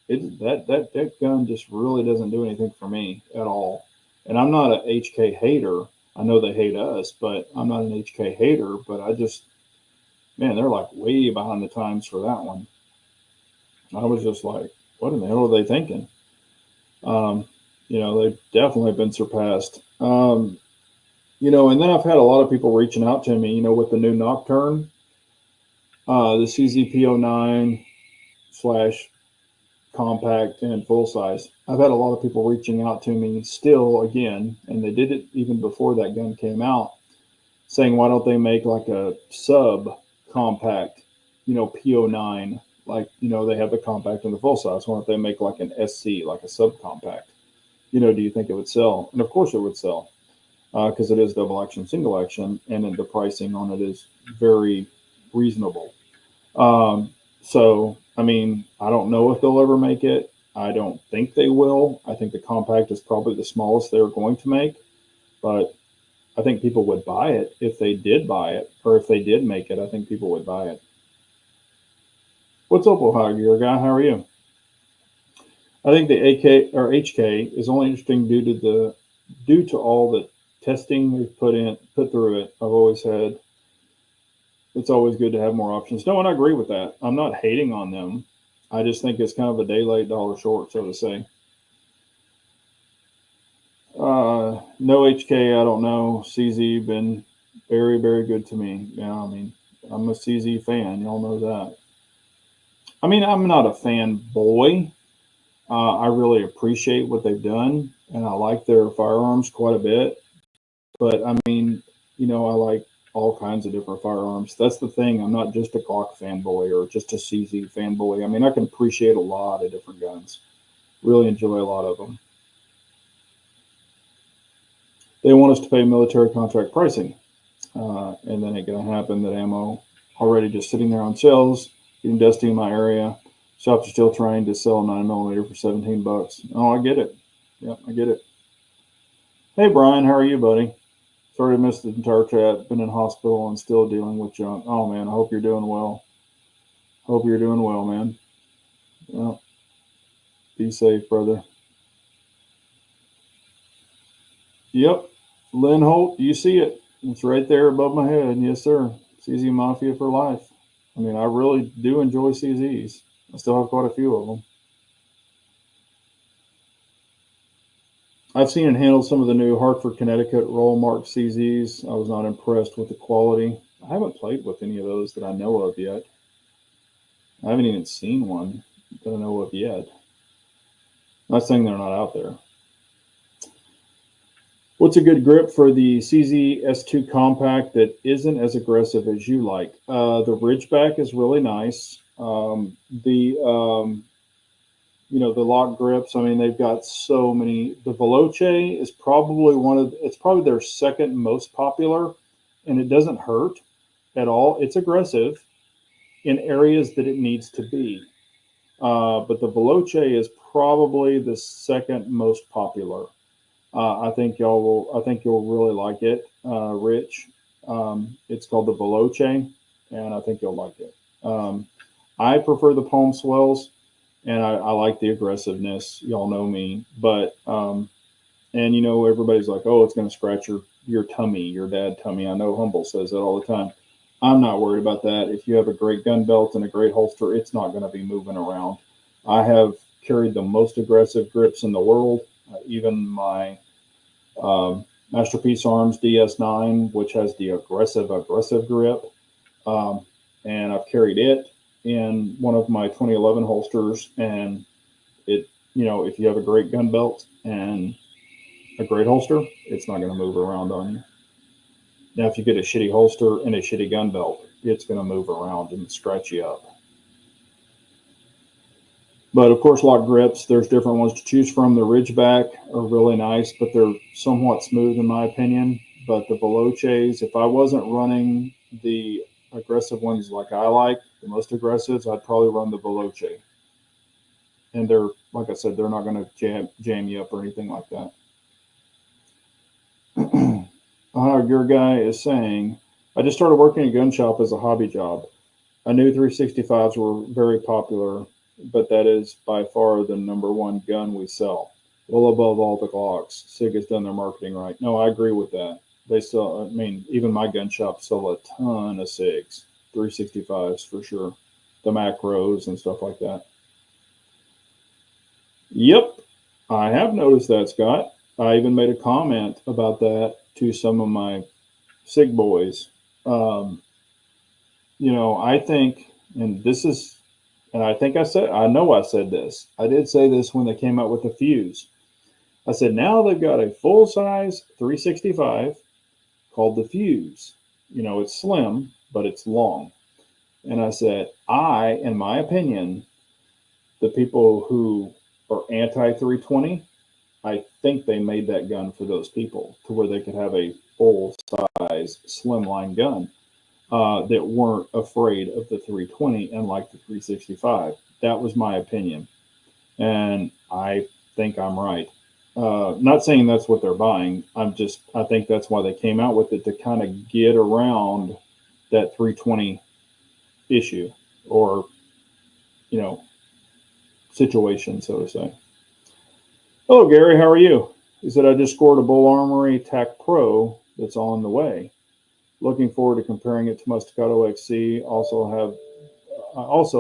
That gun just really doesn't do anything for me at all. And I'm not an HK hater. I know they hate us, but I'm not an HK hater. But I just, man, they're like way behind the times for that one. I was just like, what in the hell are they thinking? They've definitely been surpassed. And then I've had a lot of people reaching out to me, with the new Nocturne, the CZP09 slash compact and full size. I've had a lot of people reaching out to me still again, and they did it even before that gun came out, saying, why don't they make like a sub compact, PO9, like, they have the compact and the full size. Why don't they make like an SC, like a sub compact? Do you think it would sell? And of course it would sell, because it is double action, single action, and then the pricing on it is very reasonable. So, I mean, I don't know if they'll ever make it. I don't think they will. I think the compact is probably the smallest they're going to make, but I think people would buy it if they did buy it, or if they did make it. I think people would buy it. What's up, Ohio Gear Guy? How are you? I think the AK or HK is only interesting due to all the testing we've put through it. I've always had. It's always good to have more options. No, and I agree with that. I'm not hating on them. I just think it's kind of a day late, dollar short, so to say. No HK, I don't know. CZ been very, very good to me. Yeah, I mean, I'm a CZ fan. Y'all know that. I mean, I'm not a fanboy. I really appreciate what they've done, and I like their firearms quite a bit. But I mean, I like all kinds of different firearms. That's the thing. I'm not just a Glock fanboy or just a CZ fanboy. I mean, I can appreciate a lot of different guns. Really enjoy a lot of them. They want us to pay military contract pricing. And then it's going to happen that ammo already just sitting there on shelves, getting dusty in my area. Shops are still trying to sell 9mm for $17. Oh, I get it. Yeah, I get it. Hey, Brian, how are you, buddy? Sorry to miss the entire chat. Been in hospital and still dealing with junk. Oh, man, I hope you're doing well. Hope you're doing well, man. Yeah. Be safe, brother. Yep. Lynn Holt, you see it. It's right there above my head. Yes, sir. CZ Mafia for life. I mean, I really do enjoy CZs. I still have quite a few of them. I've seen it handle some of the new Hartford, Connecticut roll mark CZs. I was not impressed with the quality. I haven't played with any of those that I know of yet. I haven't even seen one that I know of yet. I'm not saying they're not out there. What's a good grip for the CZ S2 compact that isn't as aggressive as you like? The Ridgeback is really nice. The lock grips. I mean, they've got so many. The Veloce is probably it's probably their second most popular, and it doesn't hurt at all. It's aggressive in areas that it needs to be. But the Veloce is probably the second most popular. I think you'll really like it, Rich. It's called the Veloce, and I think you'll like it. I prefer the palm swells, and I like the aggressiveness. Y'all know me, but everybody's like, oh, it's going to scratch your tummy, your dad tummy. I know Humble says that all the time. I'm not worried about that. If you have a great gun belt and a great holster, it's not going to be moving around. I have carried the most aggressive grips in the world. Even my Masterpiece Arms DS9, which has the aggressive grip, and I've carried it in one of my 2011 holsters. And it, if you have a great gun belt and a great holster, it's not going to move around on you. Now, if you get a shitty holster and a shitty gun belt, it's going to move around and scratch you up. But of course, lock grips, there's different ones to choose from. The Ridgeback are really nice, but they're somewhat smooth in my opinion. But the Veloces, if I wasn't running the aggressive ones like I like, the most aggressives, I'd probably run the Veloce. And they're, like I said, they're not going to jam you up or anything like that. Your guy is saying, I just started working at a gun shop as a hobby job. I knew 365s were very popular, but that is by far the number one gun we sell. Well above all the Glocks. SIG has done their marketing right. No, I agree with that. They sell, I mean, even my gun shop sell a ton of SIGs, 365s for sure. The macros and stuff like that. Yep, I have noticed that, Scott. I even made a comment about that to some of my SIG boys. I think, and this is, and I think I know I said this. I did say this when they came out with the Fuse. I said, now they've got a full size 365 called the Fuse. It's slim, but it's long. And I said, in my opinion, the people who are anti 320, I think they made that gun for those people to where they could have a full size slimline gun that weren't afraid of the 320 and like the 365. That was my opinion. And I think I'm right. Not saying that's what they're buying. I think that's why they came out with it, to kind of get around that 320 issue or, situation, so to say. Hello, Gary. How are you? He said, I just scored a Bull Armory TAC Pro that's on the way. Looking forward to comparing it to my Staccato XC. I also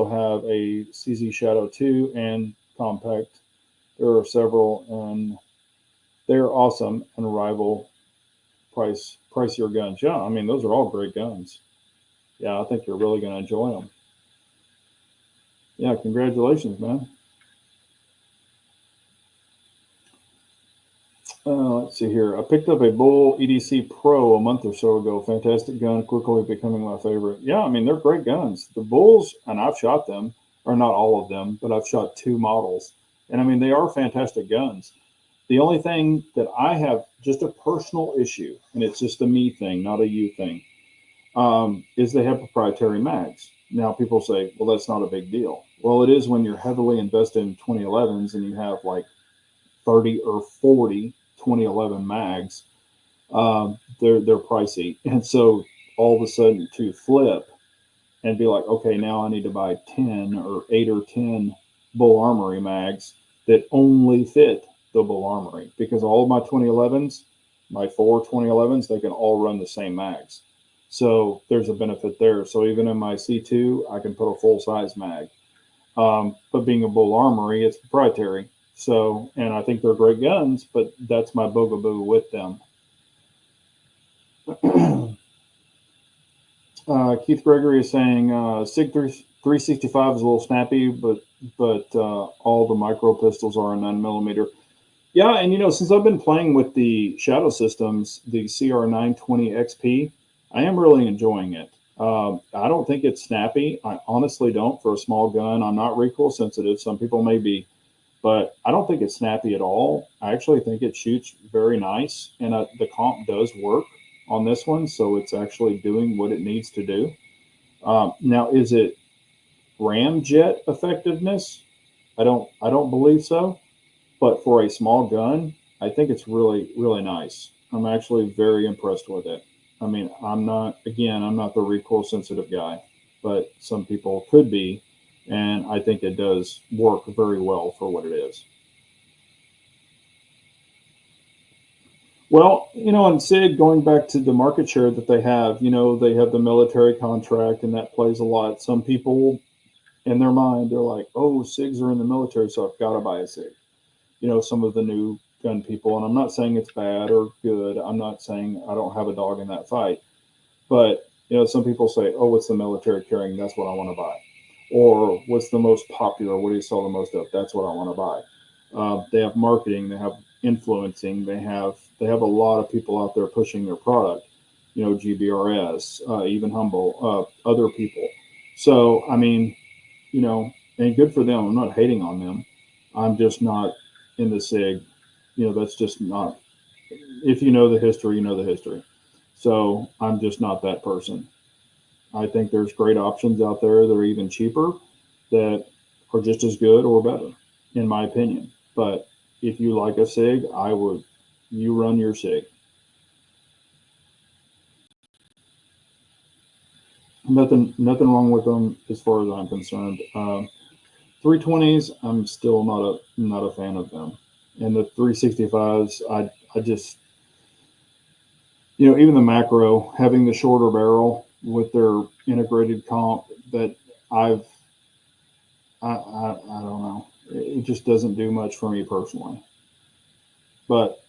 have a CZ Shadow 2 and Compact. There are several, and they're awesome and rival pricier guns. Yeah, I mean, those are all great guns. Yeah, I think you're really going to enjoy them. Yeah, congratulations, man. Let's see here. I picked up a Bull EDC Pro a month or so ago. Fantastic gun, quickly becoming my favorite. Yeah, I mean, they're great guns. The Bulls, and I've shot them, or not all of them, but I've shot 2 models. And I mean, they are fantastic guns. The only thing that I have, just a personal issue, and it's just a me thing, not a you thing, is they have proprietary mags. Now, people say, well, that's not a big deal. Well, it is when you're heavily invested in 2011s and you have like 30 or 40 2011 mags. They're pricey. And so all of a sudden to flip and be like, okay, now I need to buy 10 or 8 or 10 Bull Armory mags that only fit the Bull Armory, because all of my 2011s, my 4 2011s, they can all run the same mags. So there's a benefit there. So even in my C2, I can put a full size mag. But being a Bull Armory, it's proprietary. So, and I think they're great guns, but that's my bugaboo with them. Keith Gregory is saying SIG 365 is a little snappy, but all the micro pistols are a 9mm. Yeah, and since I've been playing with the Shadow Systems, the CR920 XP, I am really enjoying it. I don't think it's snappy. I honestly don't for a small gun. I'm not recoil sensitive. Some people may be, but I don't think it's snappy at all. I actually think it shoots very nice, and the comp does work on this one, so it's actually doing what it needs to do. Now, is it ramjet effectiveness? I don't believe so. But for a small gun, I think it's really, really nice. I'm actually very impressed with it. I mean, I'm not the recoil sensitive guy, but some people could be. And I think it does work very well for what it is. Well, in SIG, going back to the market share that they have, they have the military contract, and that plays a lot. Some people in their mind, they're like, oh, SIGs are in the military, so I've got to buy a SIG. Some of the new gun people, and I'm not saying it's bad or good. I'm not saying I don't have a dog in that fight. But, some people say, oh, what's the military carrying? That's what I want to buy. Or what's the most popular? What do you sell the most of? That's what I want to buy. They have marketing. They have influencing. They have a lot of people out there pushing their product. GBRS, even Humble, other people. So, I mean, and good for them. I'm not hating on them. I'm just not in the SIG. That's just not, if you know the history, you know the history. So I'm just not that person. I think there's great options out there that are even cheaper that are just as good or better, in my opinion. But if you like a SIG, you run your SIG. Nothing wrong with them as far as I'm concerned. 320s, I'm still not a fan of them, and the 365s, I just, even the macro having the shorter barrel with their integrated comp that I don't know, it just doesn't do much for me personally. But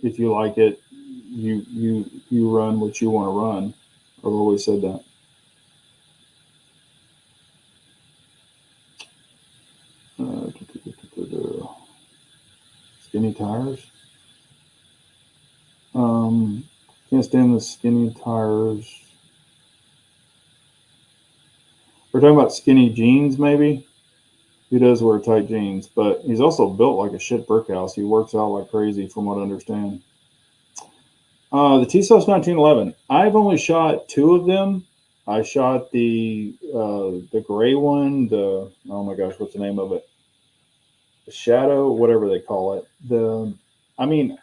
if you like it, you run what you want to run. I've always said that. Skinny tires. Can't stand the skinny tires. We're talking about skinny jeans, maybe. He does wear tight jeans, but he's also built like a shit brick house. He works out like crazy, from what I understand. The TSOS 1911. I've only shot two of them. I shot the gray one. Oh my gosh, what's the name of it? The Shadow, whatever they call it. I mean,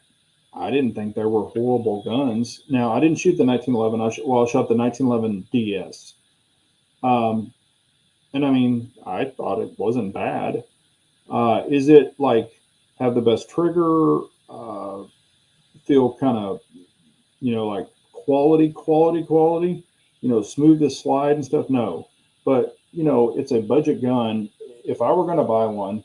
I didn't think they were horrible guns. Now, I didn't shoot the 1911. I shot the 1911 DS. And I mean, I thought it wasn't bad. Is it like have the best trigger? Feel kind of, like quality? Smooth the slide and stuff? No. But, it's a budget gun. If I were going to buy one,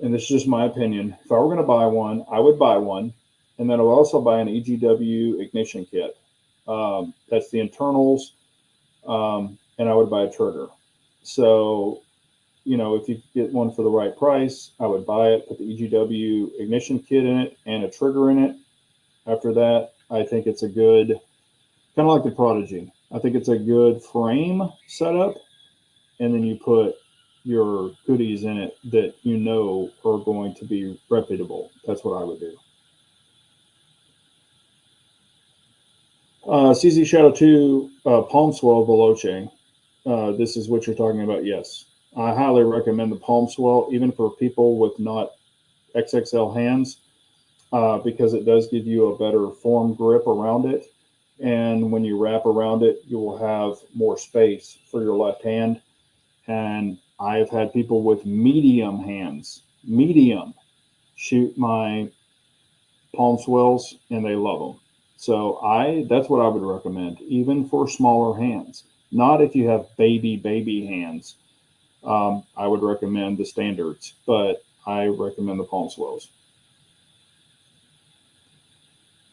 and this is just my opinion, if I were going to buy one, I would buy one. And then I would also buy an EGW ignition kit. That's the internals. And I would buy a trigger. So, if you get one for the right price, I would buy it, put the EGW ignition kit in it and a trigger in it. After that, I think it's a good, kind of like the Prodigy. I think it's a good frame setup. And then you put your goodies in it that are going to be reputable. That's what I would do. CZ Shadow 2 Palm Swell Veloce. This is what you're talking about, yes. I highly recommend the Palm Swell, even for people with not XXL hands, because it does give you a better form grip around it. And when you wrap around it, you will have more space for your left hand. And I have had people with medium hands, shoot my Palm Swells, and they love them. So that's what I would recommend, even for smaller hands. Not if you have baby hands. I would recommend the standards, but I recommend the Palm Swells.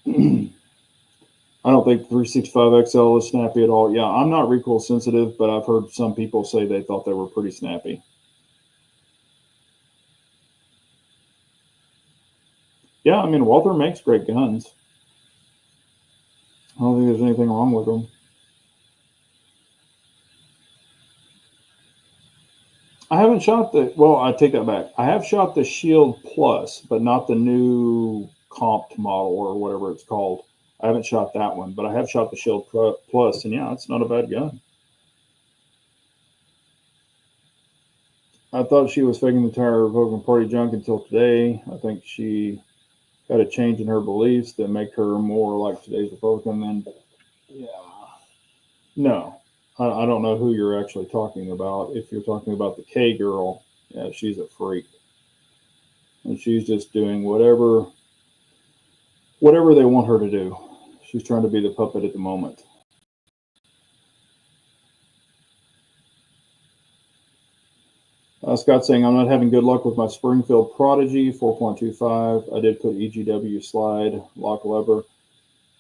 I don't think 365 XL is snappy at all. Yeah, I'm not recoil sensitive, but I've heard some people say they thought they were pretty snappy. Yeah, I mean, Walther makes great guns. I don't think there's anything wrong with them. I haven't shot I take that back. I have shot the Shield Plus, but not the new comped model or whatever it's called. I haven't shot that one, but I have shot the Shield Plus, and yeah, it's not a bad gun. I thought she was faking the entire Republican Party junk until today. I think she had a change in her beliefs that make her more like today's Republican than, yeah. No, I don't know who you're actually talking about. If you're talking about the K girl, yeah, she's a freak. And she's just doing whatever they want her to do. She's trying to be the puppet at the moment. Scott saying, I'm not having good luck with my Springfield Prodigy 4.25. I did put EGW slide, lock lever.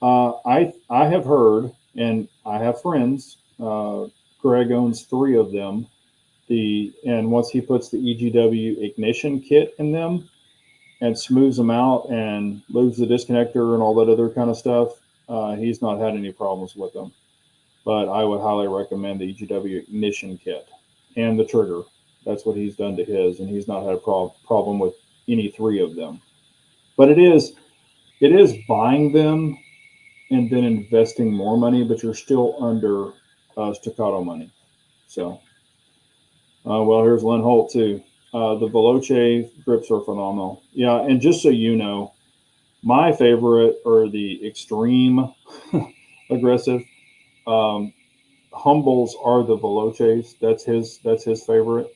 I have heard, and I have friends, Greg owns 3 of them. And once he puts the EGW ignition kit in them and smooths them out and moves the disconnector and all that other kind of stuff, He's not had any problems with them. But I would highly recommend the EGW ignition kit and the trigger. That's what he's done to his, and he's not had a problem with any three of them. But it is buying them and then investing more money, but you're still under staccato money. So, well, here's Lynn Holt too. The Veloce grips are phenomenal. Yeah, and just so you know, my favorite are the extreme aggressive. Um, Humbles are the Veloces. That's his favorite.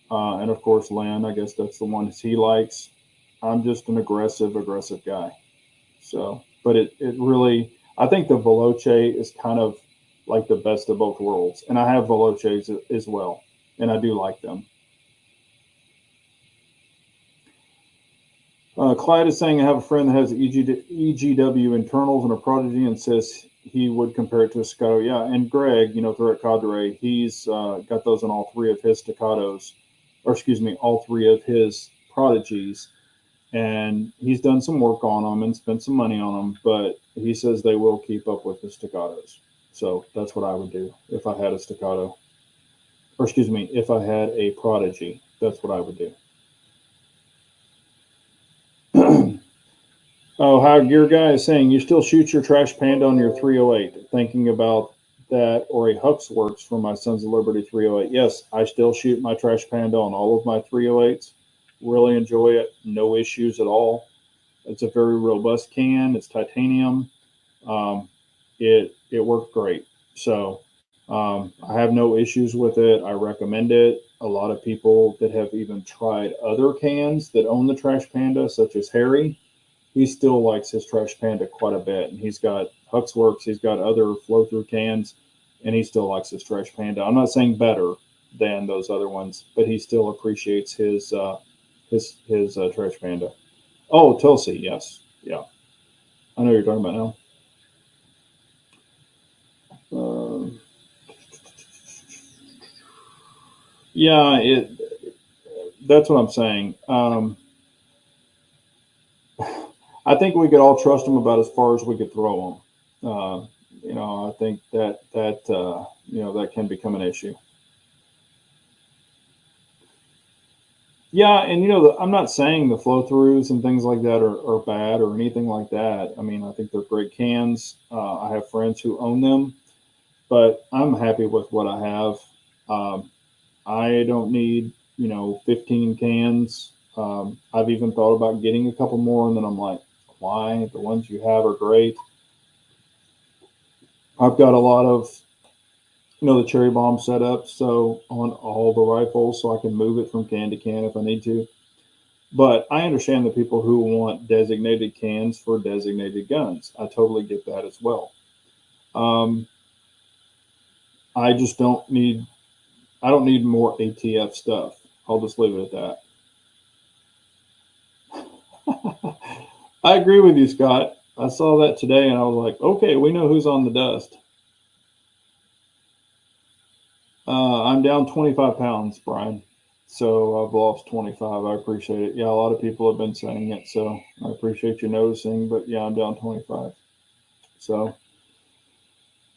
And of course, Lynn. I guess that's the ones he likes. I'm just an aggressive guy. So, but it really, I think the Veloce is kind of like the best of both worlds. And I have Veloces as well, and I do like them. Clyde is saying I have a friend that has EGW internals and a Prodigy and says he would compare it to a staccato. Yeah, and Greg, Threat Cadre, he's got those in all three of his staccatos, or excuse me, all three of his Prodigies. And he's done some work on them and spent some money on them, but he says they will keep up with the staccatos. So that's what I would do if I had a staccato, or excuse me, if I had a Prodigy. That's what I would do. Oh, how Gear Guy is saying you still shoot your Trash Panda on your 308. Thinking about that, or a Hux Works for my Sons of Liberty 308. Yes, I still shoot my Trash Panda on all of my 308s. Really enjoy it. No issues at all. It's a very robust can. It's titanium. Um, it worked great. So I have no issues with it. I recommend it. A lot of people that have even tried other cans that own the Trash Panda, such as Harry, he still likes his Trash Panda quite a bit. And he's got Huxworks, he's got other flow through cans, and he still likes his Trash Panda. I'm not saying better than those other ones, but he still appreciates his Trash Panda. Oh, Tulsi, yes, yeah, I know what you're talking about now. Yeah, it. That's what I'm saying. I think we could all trust them about as far as we could throw them. I think that can become an issue. Yeah, and I'm not saying the flow throughs and things like that are bad or anything like that. I mean, I think they're great cans. I have friends who own them, but I'm happy with what I have. Um, I don't need 15 cans. I've even thought about getting a couple more, and then I'm like, why? The ones you have are great. I've got a lot of the cherry bomb setup, so on all the rifles, so I can move it from can to can if I need to. But I understand the people who want designated cans for designated guns. I totally get that as well. Um, I just don't need. I don't need more ATF stuff. I'll just leave it at that. I agree with you, Scott. I saw that today, and I was like, okay, we know who's on the dust. I'm down 25 pounds, Brian. So I've lost 25. I appreciate it. Yeah, a lot of people have been saying it, so I appreciate you noticing. But yeah, I'm down 25. So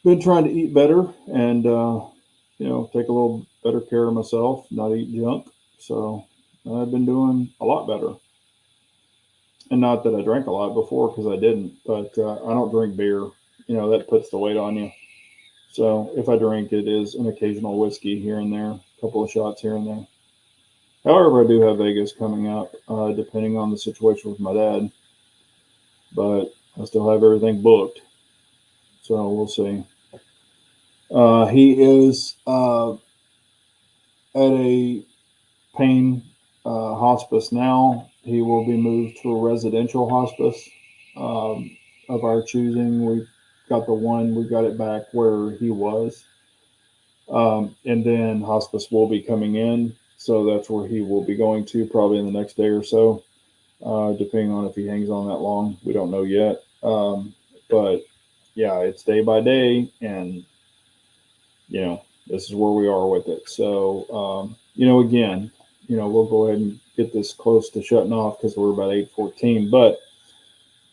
been trying to eat better and take a little better care of myself, not eat junk. So I've been doing a lot better. And not that I drank a lot before because I didn't, but I don't drink beer. That puts the weight on you. So if I drink, it is an occasional whiskey here and there, a couple of shots here and there. However, I do have Vegas coming up, depending on the situation with my dad. But I still have everything booked, so we'll see. He is at a pain hospice now. He will be moved to a residential hospice of our choosing. We got the one, we got it back where he was. And then hospice will be coming in. So that's where he will be going to probably in the next day or so, depending on if he hangs on that long. We don't know yet. But yeah, it's day by day. And, this is where we are with it. So, again, we'll go ahead and get this close to shutting off because we're about 8:14. But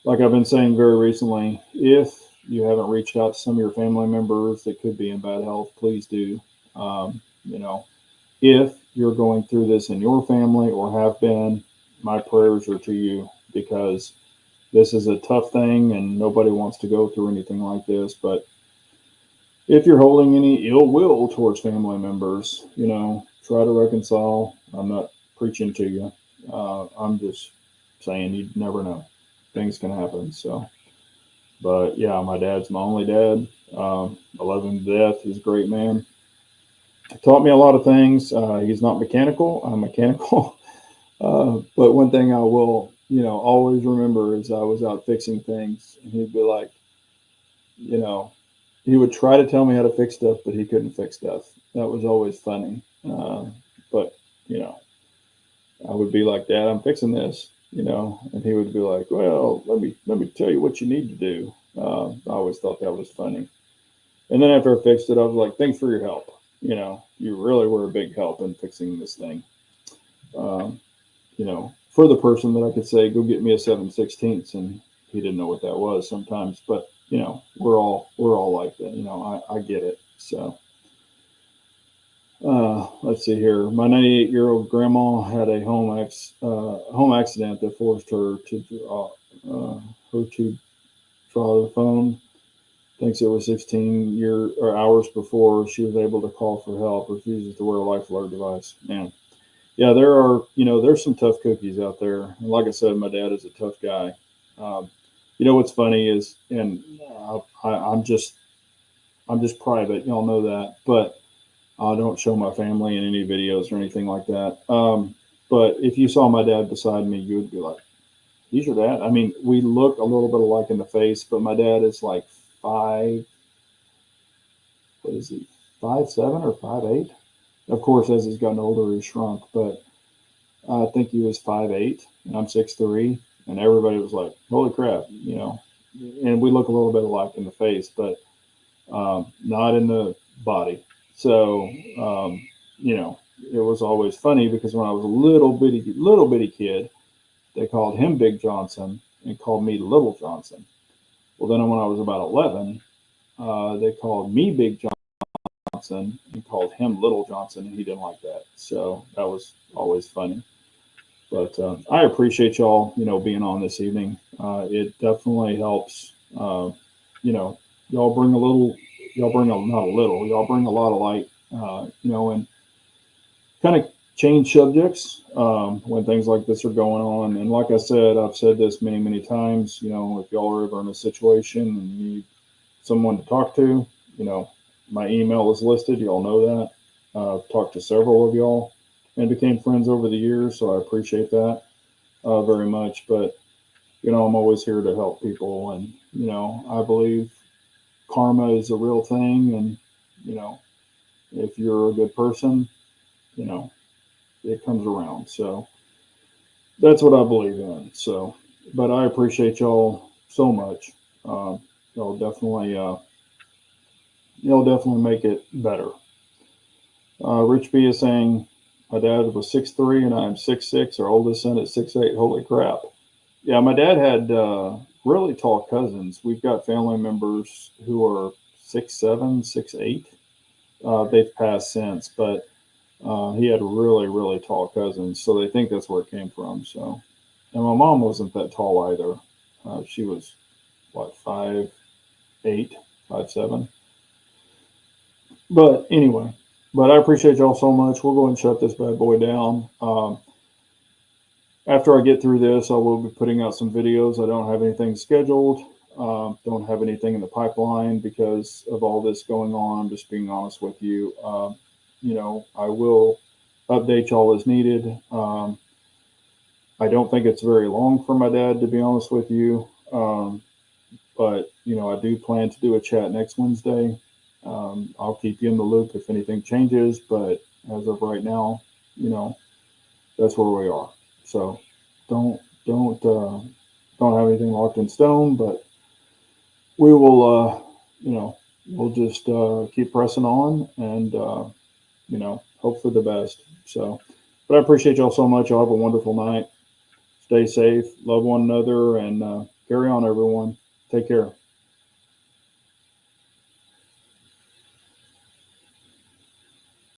like I've been saying very recently, if you haven't reached out to some of your family members that could be in bad health, please do. You know, if you're going through this in your family or have been, my prayers are to you, because this is a tough thing and nobody wants to go through anything like this. But if you're holding any ill will towards family members, you know, try to reconcile. I'm not preaching to you. I'm just saying you never know. Things can happen. So, but yeah, my dad's my only dad. I love him to death. He's a great man. He taught me a lot of things. He's not mechanical. I'm mechanical. But one thing I will, you know, always remember is I was out fixing things, and he'd be like, you know, he would try to tell me how to fix stuff, but he couldn't fix stuff. That was always funny. But you know, I would be like, Dad, I'm fixing this, you know, and he would be like, well, let me tell you what you need to do. I always thought that was funny. And then after I fixed it, I was like, thanks for your help. You know, you really were a big help in fixing this thing. Um, you know, for the person that I could say, go get me a 7/16, and he didn't know what that was sometimes, but you know, we're all like that. You know, I get it. So let's see here. My 98-year-old grandma had a home accident that forced her to draw the phone. Thinks it was 16 years or hours before she was able to call for help. Refuses to wear a life alert device. Man, yeah, there's some tough cookies out there. And like I said, my dad is a tough guy. Um, you know what's funny is, and I'm just private. Y'all know that, but I don't show my family in any videos or anything like that. But if you saw my dad beside me, you would be like, "He's your dad." I mean, we look a little bit alike in the face, but my dad is like five. What is he? 5'7" or 5'8"? Of course, as he's gotten older, he's shrunk, but I think he was 5'8", and I'm 6'3", and everybody was like, "Holy crap!" You know. And we look a little bit alike in the face, but not in the body. So, you know, it was always funny because when I was a little bitty kid, they called him Big Johnson and called me Little Johnson. Well, then when I was about 11, they called me Big Johnson and called him Little Johnson, and he didn't like that. So that was always funny. But I appreciate y'all, you know, being on this evening. It definitely helps. You know, y'all bring a little, y'all bring a not a little, y'all bring a lot of light. You know, and kind of change subjects when things like this are going on. And like I said, I've said this many times. You know, if y'all are ever in a situation and you need someone to talk to, you know, my email is listed. Y'all know that. I've talked to several of y'all and became friends over the years, so I appreciate that very much. But you know, I'm always here to help people, and you know, I believe karma is a real thing, and you know, if you're a good person, you know, it comes around. So that's what I believe in. So, but I appreciate y'all so much. Y'all definitely, y'all definitely make it better. Rich B is saying, my dad was 6'3" and I'm 6'6". Our oldest son is 6'8". Holy crap. Yeah, my dad had really tall cousins. We've got family members who are 6'7", 6'8". They've passed since, but he had really tall cousins. So they think that's where it came from. So, and my mom wasn't that tall either. She was, what, 5'8", 5'7". But anyway, but I appreciate y'all so much. We'll go ahead and shut this bad boy down. After I get through this, I will be putting out some videos. I don't have anything scheduled. Don't have anything in the pipeline because of all this going on. I'm just being honest with you. You know, I will update y'all as needed. I don't think it's very long for my dad, to be honest with you. But, you know, I do plan to do a chat next Wednesday. I'll keep you in the loop if anything changes, but as of right now, you know, that's where we are. So don't don't uh, don't have anything locked in stone, but we will, you know, we'll just keep pressing on and you know, hope for the best. So, but I appreciate y'all so much. Y'all have a wonderful night. Stay safe, love one another, and carry on, everyone. Take care.